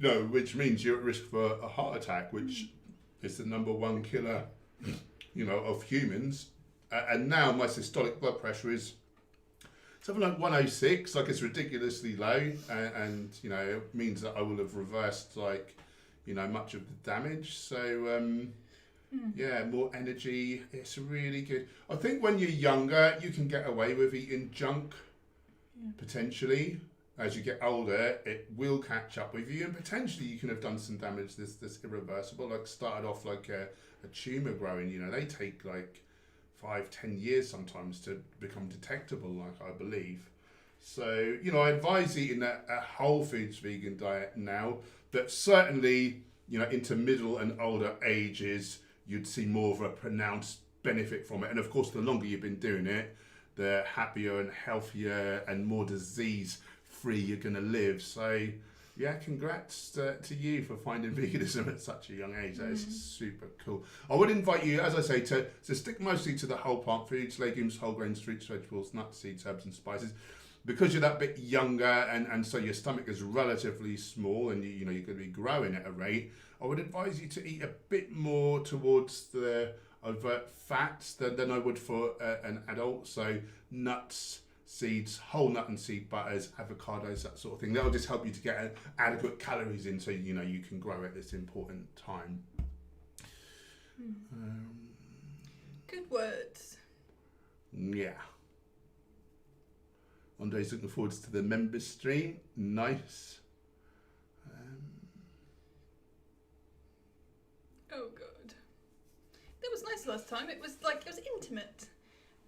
Speaker 1: which means you're at risk for a heart attack, which is the number one killer, of humans. And now my systolic blood pressure is something like 106, like it's ridiculously low, and it means that I will have reversed much of the damage. So yeah, more energy. It's really good. I think when you're younger, you can get away with eating junk potentially. As you get older, it will catch up with you, and potentially you can have done some damage that's irreversible. Like started off like a tumor growing. They take like 5-10 years sometimes to become detectable, I believe. So, I advise eating a whole foods vegan diet now, but certainly, into middle and older ages, you'd see more of a pronounced benefit from it. And of course, the longer you've been doing it, the happier and healthier and more disease-free you're going to live. So, yeah, congrats to you for finding veganism at such a young age. That is super cool. I would invite you, as I say, to stick mostly to the whole plant foods, legumes, whole grains, fruits, vegetables, nuts, seeds, herbs and spices. Because you're that bit younger and so your stomach is relatively small and you're going to be growing at a rate, I would advise you to eat a bit more towards the overt fats than I would for an adult. So nuts, seeds, whole nut and seed butters, avocados, that sort of thing. That'll just help you to get adequate calories in so you can grow at this important time.
Speaker 2: Good words.
Speaker 1: Yeah. Andre's looking forward to the members stream. Nice.
Speaker 2: Oh god. That was nice last time. It was intimate.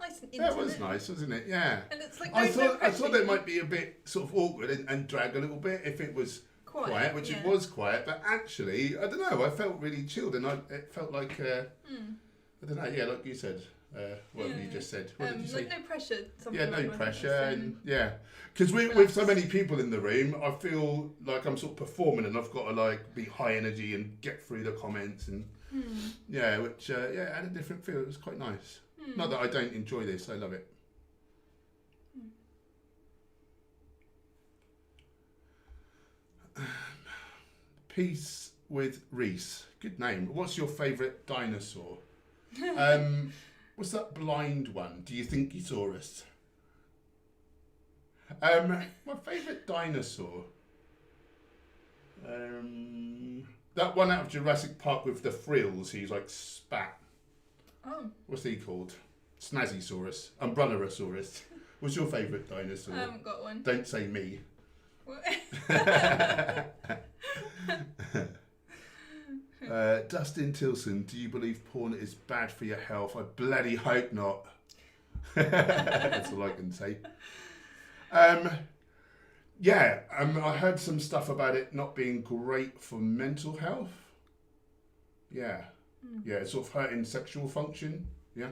Speaker 2: Nice and intimate.
Speaker 1: That was nice, wasn't it? Yeah.
Speaker 2: And it's like
Speaker 1: I thought it might be a bit sort of awkward and drag a little bit if it was quiet, which it was quiet, but actually, I don't know, I felt really chilled and it felt like, I don't know, yeah, like you said, whatever you just said. What did you say?
Speaker 2: Like no pressure.
Speaker 1: Yeah, no pressure, and yeah. Because with so many people in the room, I feel like I'm sort of performing and I've got to be high energy and get through the comments and yeah, which had a different feel. It was quite nice. Not that I don't enjoy this, I love it. Peace with Reese. Good name. What's your favourite dinosaur? Well, What's that blind one? Do you think you saw us? My favourite dinosaur. That one out of Jurassic Park with the frills. He's like spat.
Speaker 2: Oh.
Speaker 1: What's he called? Snazziosaurus. Umbrellosaurus. What's your favourite dinosaur?
Speaker 2: I haven't got one.
Speaker 1: Don't say me.
Speaker 2: What?
Speaker 1: Dustin Tilson, do you believe porn is bad for your health? I bloody hope not. That's all I can say. Yeah, I heard some stuff about it not being great for mental health. Yeah. Yeah, it's sort of hurting sexual function. Yeah.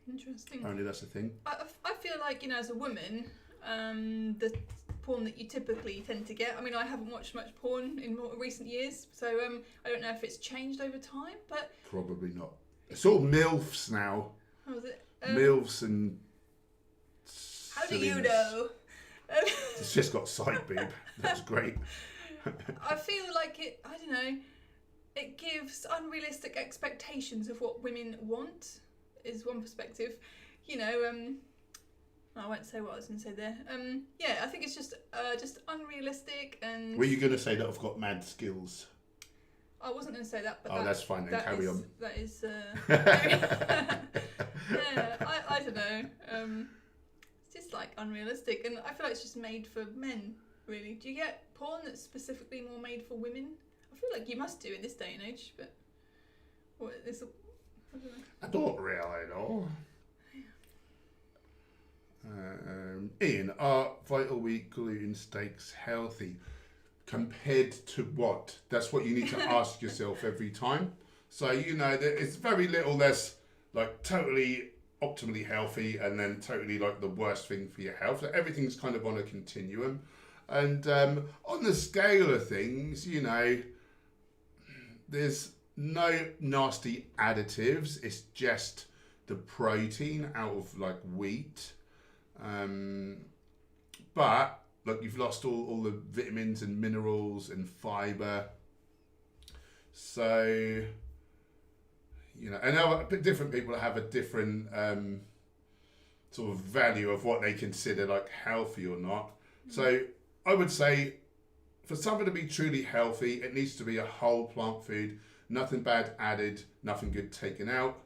Speaker 2: Interesting.
Speaker 1: Only that's a thing.
Speaker 2: I feel like, as a woman, the porn that you typically tend to get, I mean, I haven't watched much porn in more recent years, so I don't know if it's changed over time, but...
Speaker 1: Probably not. It's all MILFs now.
Speaker 2: How was it?
Speaker 1: MILFs and...
Speaker 2: How do you know?
Speaker 1: It's just got sight boob. That's great.
Speaker 2: I feel like I don't know, it gives unrealistic expectations of what women want, is one perspective. I won't say what I was going to say there. Yeah, I think it's just unrealistic and...
Speaker 1: Were you going to say that I've got mad skills?
Speaker 2: I wasn't going to say that, but...
Speaker 1: Oh, that's fine then, carry on.
Speaker 2: That is... yeah, I don't know. It's just like unrealistic, and I feel like it's just made for men, really. Do you get porn that's specifically more made for women? I feel like you must do in this day and age, but... I don't know.
Speaker 1: I don't really know. Ian, are Vital Wheat gluten steaks healthy? Compared to what? That's what you need to ask yourself every time. So, it's very little less like totally optimally healthy and then totally like the worst thing for your health. So everything's kind of on a continuum. And on the scale of things, there's no nasty additives. It's just the protein out of like wheat. But look, you've lost all the vitamins and minerals and fibre. So, and different people have a different sort of value of what they consider like healthy or not. So I would say for something to be truly healthy, it needs to be a whole plant food, nothing bad added, nothing good taken out.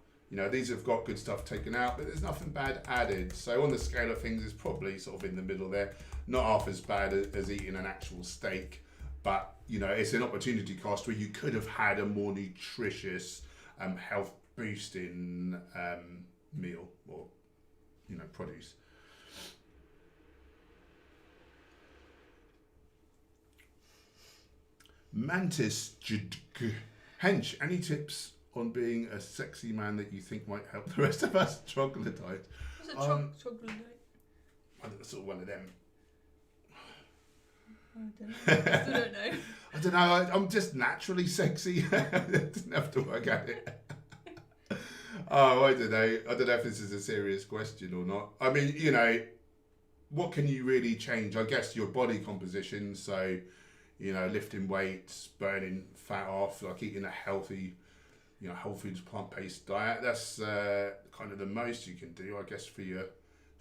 Speaker 1: These have got good stuff taken out, but there's nothing bad added. So on the scale of things, it's probably sort of in the middle there. Not half as bad as eating an actual steak, but, it's an opportunity cost where you could have had a more nutritious, health boosting meal or, produce. Mantis Hench, any tips on being a sexy man that you think might help the rest of us? Troglodyte.
Speaker 2: What's a troglodyte?
Speaker 1: Sort of one of them.
Speaker 2: I still don't know.
Speaker 1: I don't know. I'm just naturally sexy. I didn't have to work at it. Oh, I don't know. I don't know if this is a serious question or not. I mean, what can you really change? I guess your body composition. So, lifting weights, burning fat off, like eating a healthy, whole foods, plant-based diet. That's kind of the most you can do, I guess, for your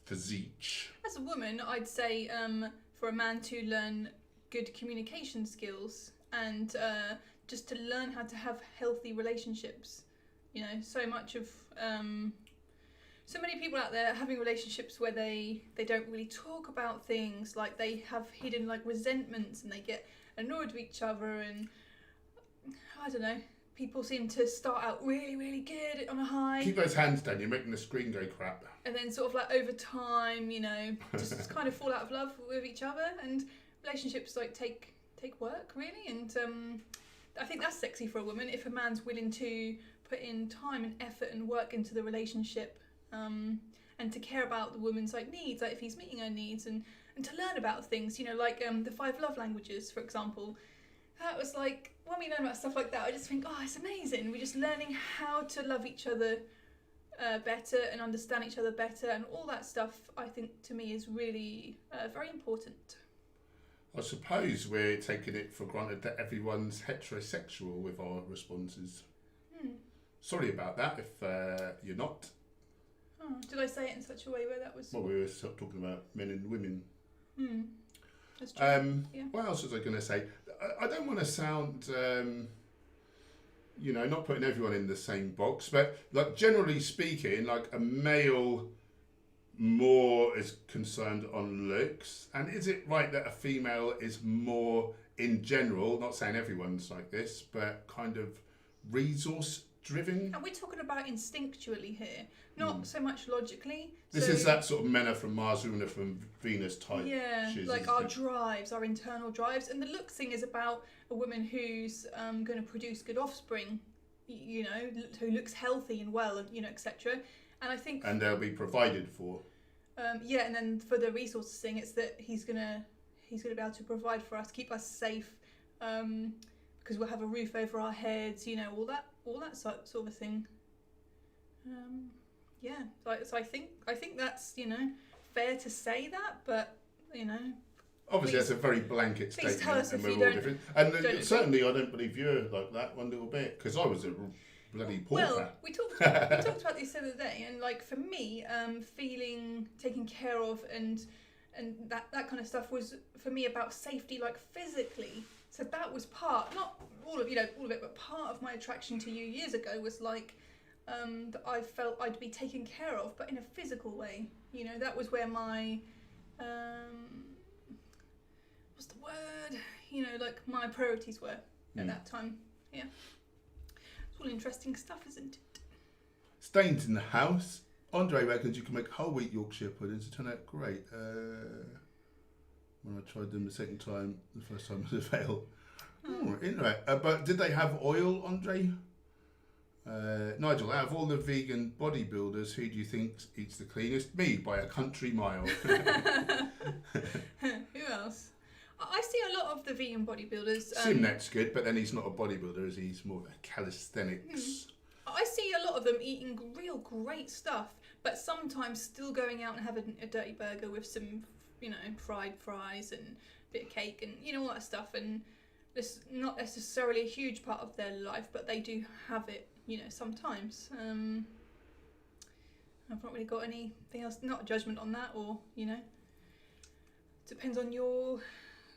Speaker 1: physique.
Speaker 2: As a woman, I'd say for a man to learn good communication skills and just to learn how to have healthy relationships. So much of so many people out there having relationships where they don't really talk about things, like they have hidden like resentments and they get annoyed with each other, and I don't know, people seem to start out really, really good on a high.
Speaker 1: Keep those hands down, you're making the screen go crap.
Speaker 2: And then sort of like over time, just kind of fall out of love with each other, and relationships like take work, really. And I think that's sexy for a woman if a man's willing to put in time and effort and work into the relationship, and to care about the woman's like needs, like if he's meeting her needs, and to learn about things, like the 5 love languages, for example. That was like, when we learn about stuff like that, I just think, it's amazing. We're just learning how to love each other better and understand each other better, and all that stuff, I think, to me, is really very important.
Speaker 1: I suppose we're taking it for granted that everyone's heterosexual with our responses. Sorry about that if you're not.
Speaker 2: Oh, did I say it in such a way where that was?
Speaker 1: Well, we were sort of talking about men and women.
Speaker 2: That's true.
Speaker 1: What else was I going to say? I don't want to sound, not putting everyone in the same box, but like generally speaking, like a male more is concerned on looks, and is it right that a female is more in general, not saying everyone's like this, but kind of resource driven?
Speaker 2: And we're talking about instinctually here, not so much logically.
Speaker 1: This is that sort of men are from Mars, women are from Venus type.
Speaker 2: Yeah,
Speaker 1: shiz,
Speaker 2: like
Speaker 1: isn't
Speaker 2: our
Speaker 1: it?
Speaker 2: drives, our internal drives. And the looks thing is about a woman who's going to produce good offspring, who looks healthy and well, and etc. And I think...
Speaker 1: And they'll be provided for.
Speaker 2: And then for the resources thing, it's that he's gonna be able to provide for us, keep us safe, because we'll have a roof over our heads, all that sort of a thing. So I think that's fair to say that, but
Speaker 1: Obviously, that's a very blanket
Speaker 2: please
Speaker 1: statement,
Speaker 2: tell us
Speaker 1: and
Speaker 2: if
Speaker 1: we're
Speaker 2: you
Speaker 1: all
Speaker 2: don't-
Speaker 1: different. And
Speaker 2: don't
Speaker 1: certainly, I don't believe you're like that one little bit, because I was a bloody pauper.
Speaker 2: Well, we talked about this the other day, and like for me, feeling taken care of and that kind of stuff was for me about safety, like physically. So that was part, not all of it, but part of my attraction to you years ago was like that I felt I'd be taken care of, but in a physical way. That was where my what's the word? Like my priorities were at that time. Yeah. It's all interesting stuff, isn't it?
Speaker 1: Stains in the house. Andre reckons you can make whole wheat Yorkshire puddings to turn out great. When I tried them the second time, the first time was a fail. Anyway, but did they have oil, Andre? Nigel, out of all the vegan bodybuilders, who do you think eats the cleanest? Me, by a country mile.
Speaker 2: Who else? I see a lot of the vegan bodybuilders.
Speaker 1: Simnet's good, but then he's not a bodybuilder, is he? He's more of a calisthenics.
Speaker 2: I see a lot of them eating real great stuff, but sometimes still going out and having a dirty burger with some, fried fries and a bit of cake and all that stuff. And it's not necessarily a huge part of their life, but they do have it, sometimes. I've not really got anything else, not a judgment on that, or, depends on your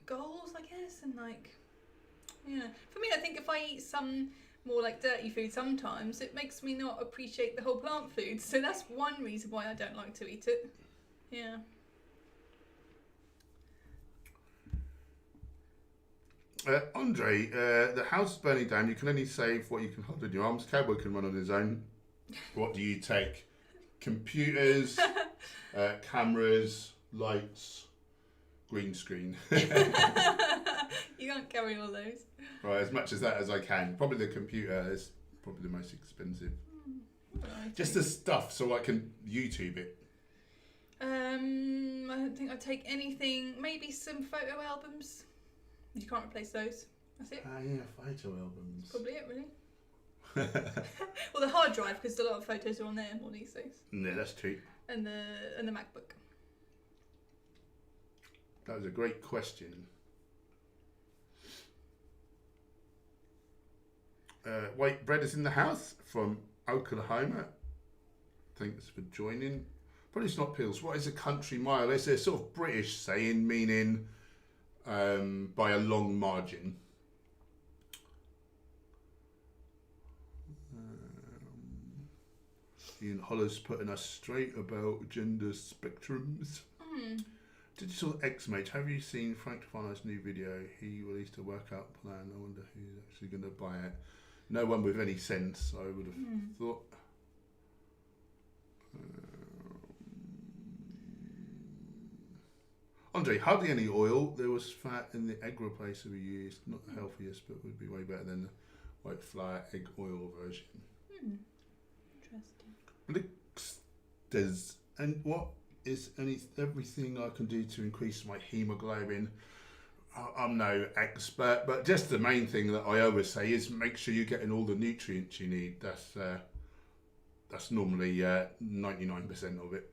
Speaker 2: goals, I guess, and for me, I think if I eat some more like dirty food sometimes, it makes me not appreciate the whole plant food, so that's one reason why I don't like to eat it.
Speaker 1: Andre, the house is burning down. You can only save what you can hold in your arms. Cowboy can run on his own. What do you take? Computers, cameras, lights, green screen.
Speaker 2: You can't carry all those.
Speaker 1: Right, as much as that as I can. Probably the computer is probably the most expensive. Just the stuff so I can YouTube it.
Speaker 2: I don't think I'd take anything. Maybe some photo albums. You can't replace those. That's it.
Speaker 1: Yeah, photo albums.
Speaker 2: Probably it, really. Well, the hard drive, because a lot of photos are on there more these days.
Speaker 1: Yeah, that's true.
Speaker 2: And the MacBook.
Speaker 1: That was a great question. White bread is in the house from Oklahoma. Thanks for joining. Probably it's not pills. What is a country mile? It's a sort of British saying meaning by a long margin. Ian Holler's putting us straight about gender spectrums. Digital X-Mate, have you seen Frank Tufano's new video? He released a workout plan. I wonder who's actually going to buy it. No one with any sense, I would have thought. Andre, hardly any oil. There was fat in the egg replacer we used. Not the healthiest, but would be way better than the white flour egg oil version.
Speaker 2: Interesting.
Speaker 1: Blixters. And what is everything I can do to increase my hemoglobin? I'm no expert, but just the main thing that I always say is make sure you're getting all the nutrients you need. That's normally 99% of it.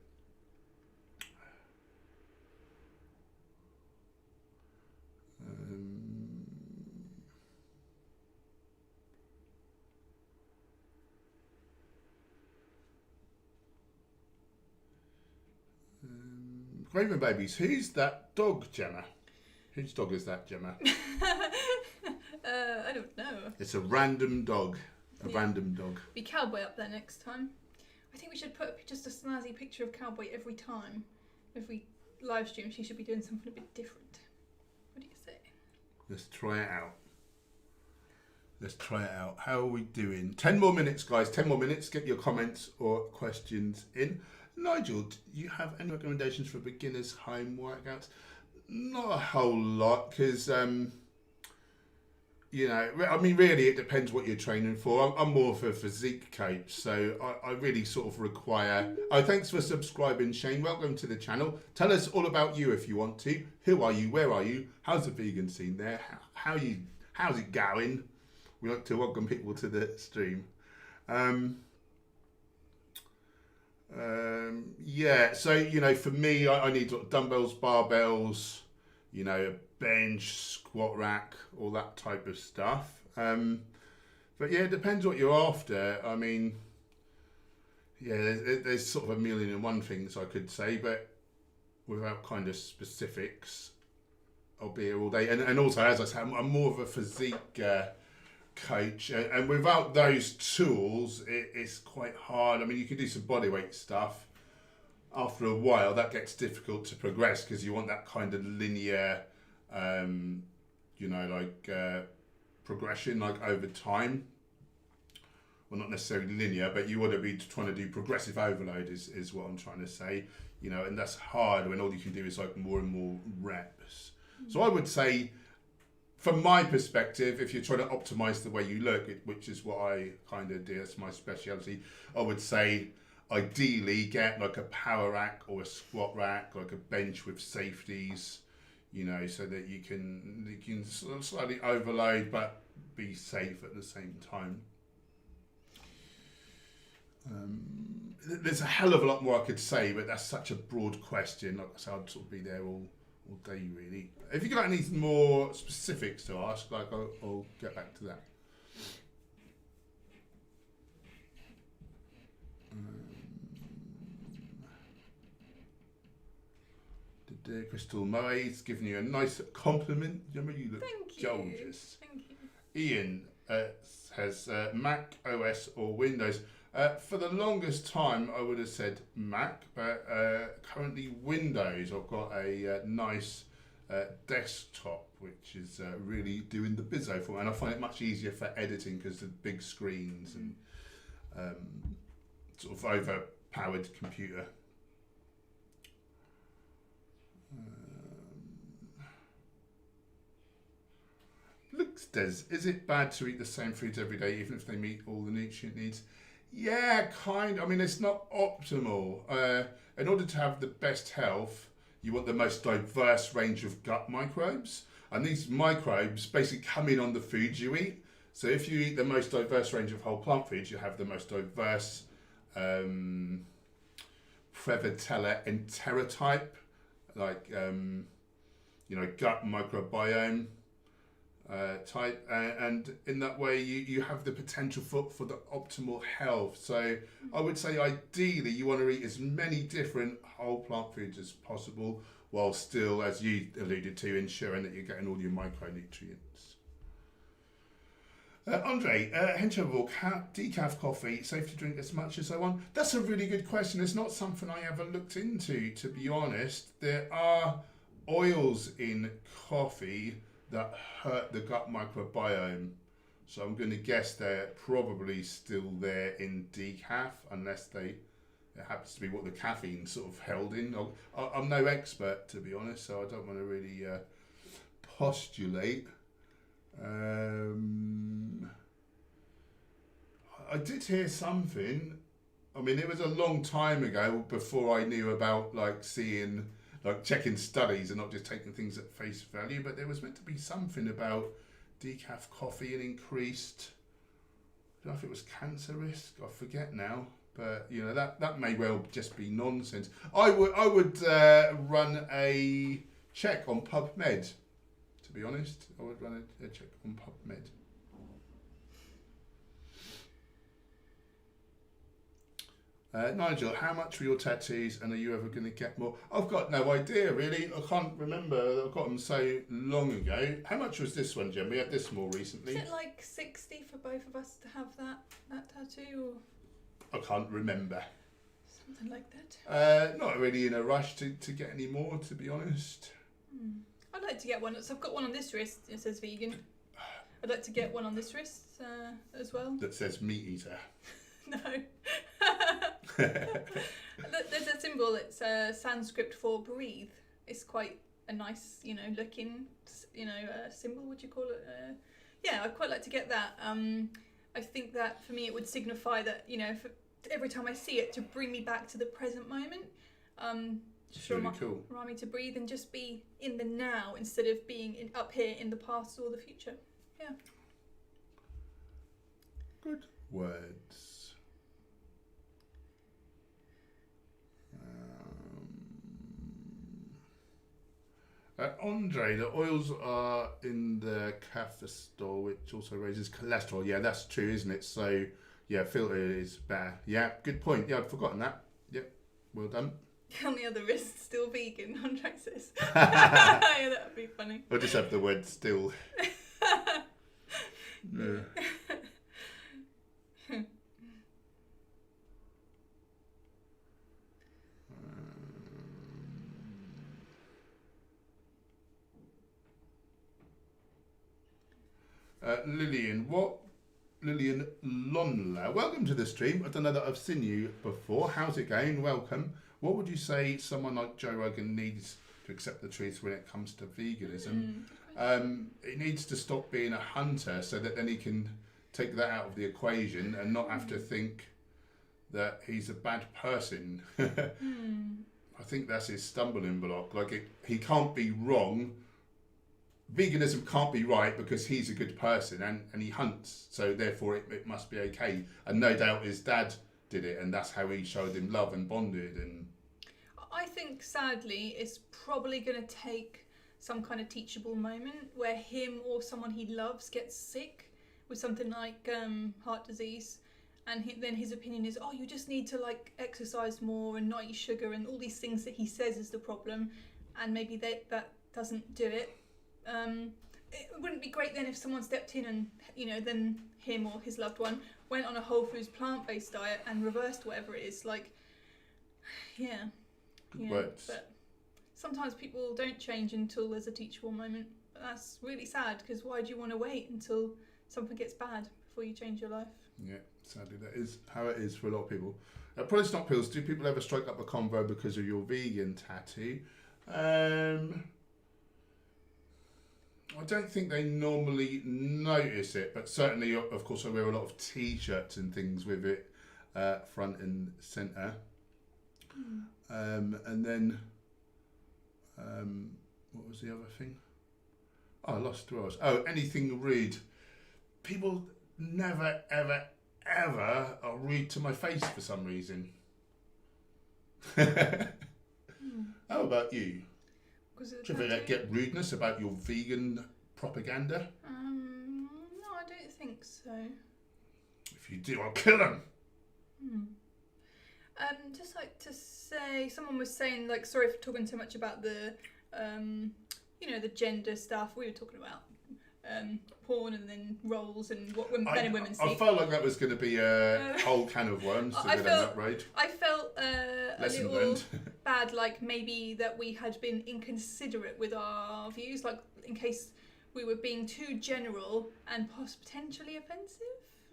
Speaker 1: Raven babies, who's that dog, Gemma? Whose dog is that, Gemma?
Speaker 2: I don't know.
Speaker 1: It's a random dog. A random dog.
Speaker 2: Be Cowboy up there next time. I think we should put just a snazzy picture of Cowboy every time. If we live stream, she should be doing something a bit different. What do you say?
Speaker 1: Let's try it out. Let's try it out. How are we doing? 10 more minutes, guys. 10 more minutes. Get your comments or questions in. Nigel, do you have any recommendations for beginners home workouts? Not a whole lot, because, you know, I mean, really, it depends what you're training for. I'm more of a physique coach, so I really sort of require... Oh, thanks for subscribing, Shane. Welcome to the channel. Tell us all about you if you want to. Who are you? Where are you? How's the vegan scene there? How's it going? We like to welcome people to the stream. Yeah, so, you know, for me, I need dumbbells, barbells, you know, a bench, squat rack, all that type of stuff. But yeah, it depends what you're after. I mean, yeah, there's sort of a million and one things I could say, but without kind of specifics, I'll be here all day. And also, as I said, I'm more of a physique coach, and without those tools, it's quite hard. I mean, you can do some bodyweight stuff. After a while, that gets difficult to progress because you want that kind of linear, you know, like progression, like over time. Well, not necessarily linear, but you want to be trying to do progressive overload is what I'm trying to say, you know, and that's hard when all you can do is like more and more reps. So I would say, from my perspective, if you're trying to optimize the way you look, which is what I kind of do, that's my specialty, I would say ideally get like a power rack or a squat rack, like a bench with safeties, you know, so that you can slightly overload but be safe at the same time. There's a hell of a lot more I could say, but that's such a broad question. Like I said, I'd sort of be there all day, really. If you got any more specifics to ask, like I'll get back to that. Crystal Murray's giving you a nice compliment. Remember, you look gorgeous.
Speaker 2: Thank you.
Speaker 1: Ian has Mac OS or Windows. For the longest time, I would have said Mac, but currently Windows. I've got a nice desktop, which is really doing the bizzo for me, and I find it much easier for editing because of big screens and sort of overpowered computer. Looks Des, is it bad to eat the same foods every day, even if they meet all the nutrient needs? Yeah, kind. I mean, it's not optimal. In order to have the best health, you want the most diverse range of gut microbes, and these microbes basically come in on the foods you eat. So if you eat the most diverse range of whole plant foods, you have the most diverse Prevotella enterotype, like you know, gut microbiome type, and in that way you have the potential for the optimal health. So I would say ideally you want to eat as many different whole plant foods as possible, while still, as you alluded to, ensuring that you're getting all your micronutrients. Andre, Hench Herbivore, decaf coffee, safe to drink as much as I want? That's a really good question. It's not something I ever looked into, to be honest. There are oils in coffee that hurt the gut microbiome, so I'm going to guess they're probably still there in decaf, unless it happens to be what the caffeine sort of held in. I'm no expert, to be honest, so I don't want to really postulate. I did hear something. I mean, it was a long time ago, before I knew about checking studies and not just taking things at face value, but there was meant to be something about decaf coffee and increased, I don't know if it was cancer risk, I forget now, but you know, that may well just be nonsense. I would run a check on PubMed, to be honest. I would run a check on PubMed. Nigel, how much were your tattoos and are you ever going to get more? I've got no idea, really. I can't remember. I've got them so long ago. How much was this one, Jen? We had this more recently.
Speaker 2: Is it like 60 for both of us to have that tattoo? Or
Speaker 1: I can't remember.
Speaker 2: something like that?
Speaker 1: Not really in a rush to get any more, to be honest.
Speaker 2: I'd like to get one. So I've got one on this wrist. It says vegan. I'd like to get one on this wrist as well.
Speaker 1: That says meat eater.
Speaker 2: No. There's a symbol. It's Sanskrit for breathe. It's quite a nice, looking, symbol. Would you call it? Yeah, I'd quite like to get that. I think that for me it would signify that, every time I see it, to bring me back to the present moment.
Speaker 1: It's really cool.
Speaker 2: Remind me to breathe and just be in the now instead of being up here in the past or the future. Yeah.
Speaker 1: Good words. Andre, the oils are in the caphistol, which also raises cholesterol. Yeah, that's true, isn't it? So, yeah, filter is better. Yeah, good point. Yeah, I'd forgotten that. Yep, well done.
Speaker 2: On the other wrist, still vegan, Andre says. Yeah, that would be funny.
Speaker 1: I'll just have the word still. No. Lillian Lonla, welcome to the stream. I don't know that I've seen you before. How's it going? Welcome. What would you say someone like Joe Rogan needs to accept the truth when it comes to veganism? He needs to stop being a hunter so that then he can take that out of the equation and not have to think that he's a bad person. I think that's his stumbling block. He can't be wrong. Veganism can't be right because he's a good person and he hunts, so therefore it must be okay. And no doubt his dad did it, and that's how he showed him love and bonded. And
Speaker 2: I think sadly it's probably going to take some kind of teachable moment where him or someone he loves gets sick with something like heart disease, and then his opinion is, oh, you just need to exercise more and not eat sugar and all these things that he says is the problem, and maybe that doesn't do it. It wouldn't be great then if someone stepped in and, then him or his loved one went on a whole foods plant-based diet and reversed whatever it is.
Speaker 1: Good words.
Speaker 2: But sometimes people don't change until there's a teachable moment. That's really sad, because why do you want to wait until something gets bad before you change your life?
Speaker 1: Yeah, sadly that is how it is for a lot of people. Protestant pills, do people ever strike up a convo because of your vegan tattoo? I don't think they normally notice it, but certainly, of course, I wear a lot of T-shirts and things with it front and centre. And then, what was the other thing? Oh, I lost where I was. Oh, anything rude. People never, ever, ever are rude to my face for some reason. How about you? Do you ever get rudeness about your vegan propaganda?
Speaker 2: No, I don't think so.
Speaker 1: If you do, I'll kill them.
Speaker 2: Just like to say, someone was saying, sorry for talking so much about the, the gender stuff. We were talking about porn and then roles and what men and women see.
Speaker 1: I felt like that was going to be a whole can of worms to go down that road.
Speaker 2: I felt a little bad, maybe that we had been inconsiderate with our views, in case we were being too general and potentially offensive.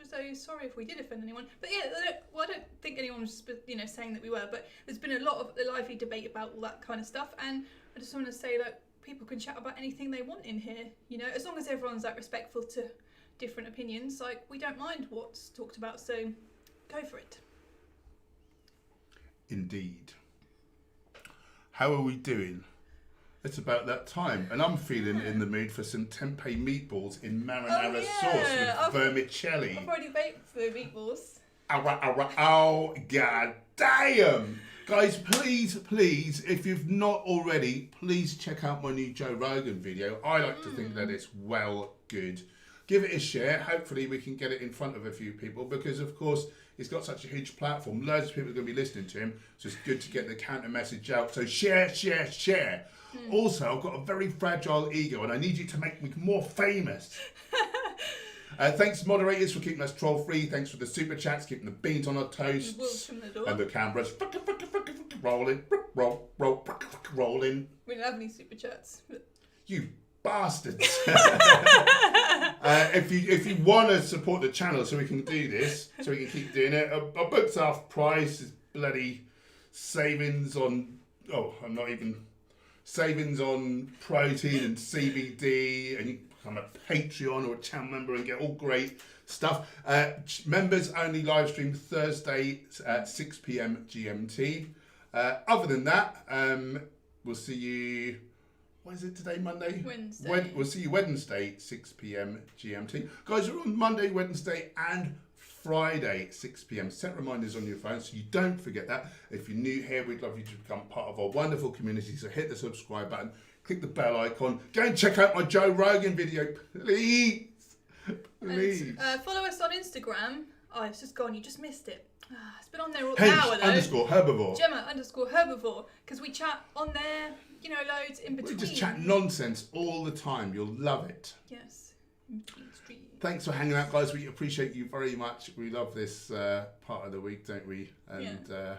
Speaker 2: So sorry if we did offend anyone. But yeah, I don't think anyone was saying that we were, but there's been a lot of lively debate about all that kind of stuff, and I just want to say that people can chat about anything they want in here, as long as everyone's respectful to different opinions. We don't mind what's talked about, so go for it.
Speaker 1: Indeed. How are we doing? It's about that time, and I'm feeling in the mood for some tempeh meatballs in marinara sauce with vermicelli.
Speaker 2: I've already baked the meatballs.
Speaker 1: Oh, god damn! Guys, please, if you've not already, please check out my new Joe Rogan video. I like to think that it's well good. give it a share. Hopefully we can get it in front of a few people because, of course, he's got such a huge platform. Loads of people are going to be listening to him. So it's good to get the counter message out. So share, share, share. Also, I've got a very fragile ego and I need you to make me more famous. Thanks, moderators, for keeping us troll-free. Thanks for the super chats, keeping the beans on our toasts. And the cameras rolling, rolling.
Speaker 2: We don't have any super chats.
Speaker 1: You bastards. If you want to support the channel so we can do this, so we can keep doing it, a book's half price is bloody savings on, savings on protein and CBD, and you can become a Patreon or a channel member and get all great stuff. Members only live stream Thursday at 6 p.m. GMT. Other than that, we'll see you. What is it today? Monday?
Speaker 2: Wednesday.
Speaker 1: We'll see you Wednesday, 6 p.m. GMT. Guys, we're on Monday, Wednesday, and Friday, 6 p.m. Set reminders on your phone so you don't forget that. If you're new here, we'd love you to become part of our wonderful community. So hit the subscribe button, click the bell icon, go and check out my Joe Rogan video, please. Please.
Speaker 2: And, follow us on Instagram. Oh, it's just gone. You just missed it. It's been on there all
Speaker 1: Hench
Speaker 2: hour though.
Speaker 1: _Herbivore.
Speaker 2: Gemma_Herbivore. Because we chat on there, loads in between.
Speaker 1: We just chat nonsense all the time. You'll love it.
Speaker 2: Yes. In between streams.
Speaker 1: Thanks for hanging out, guys. We appreciate you very much. We love this part of the week, don't we? And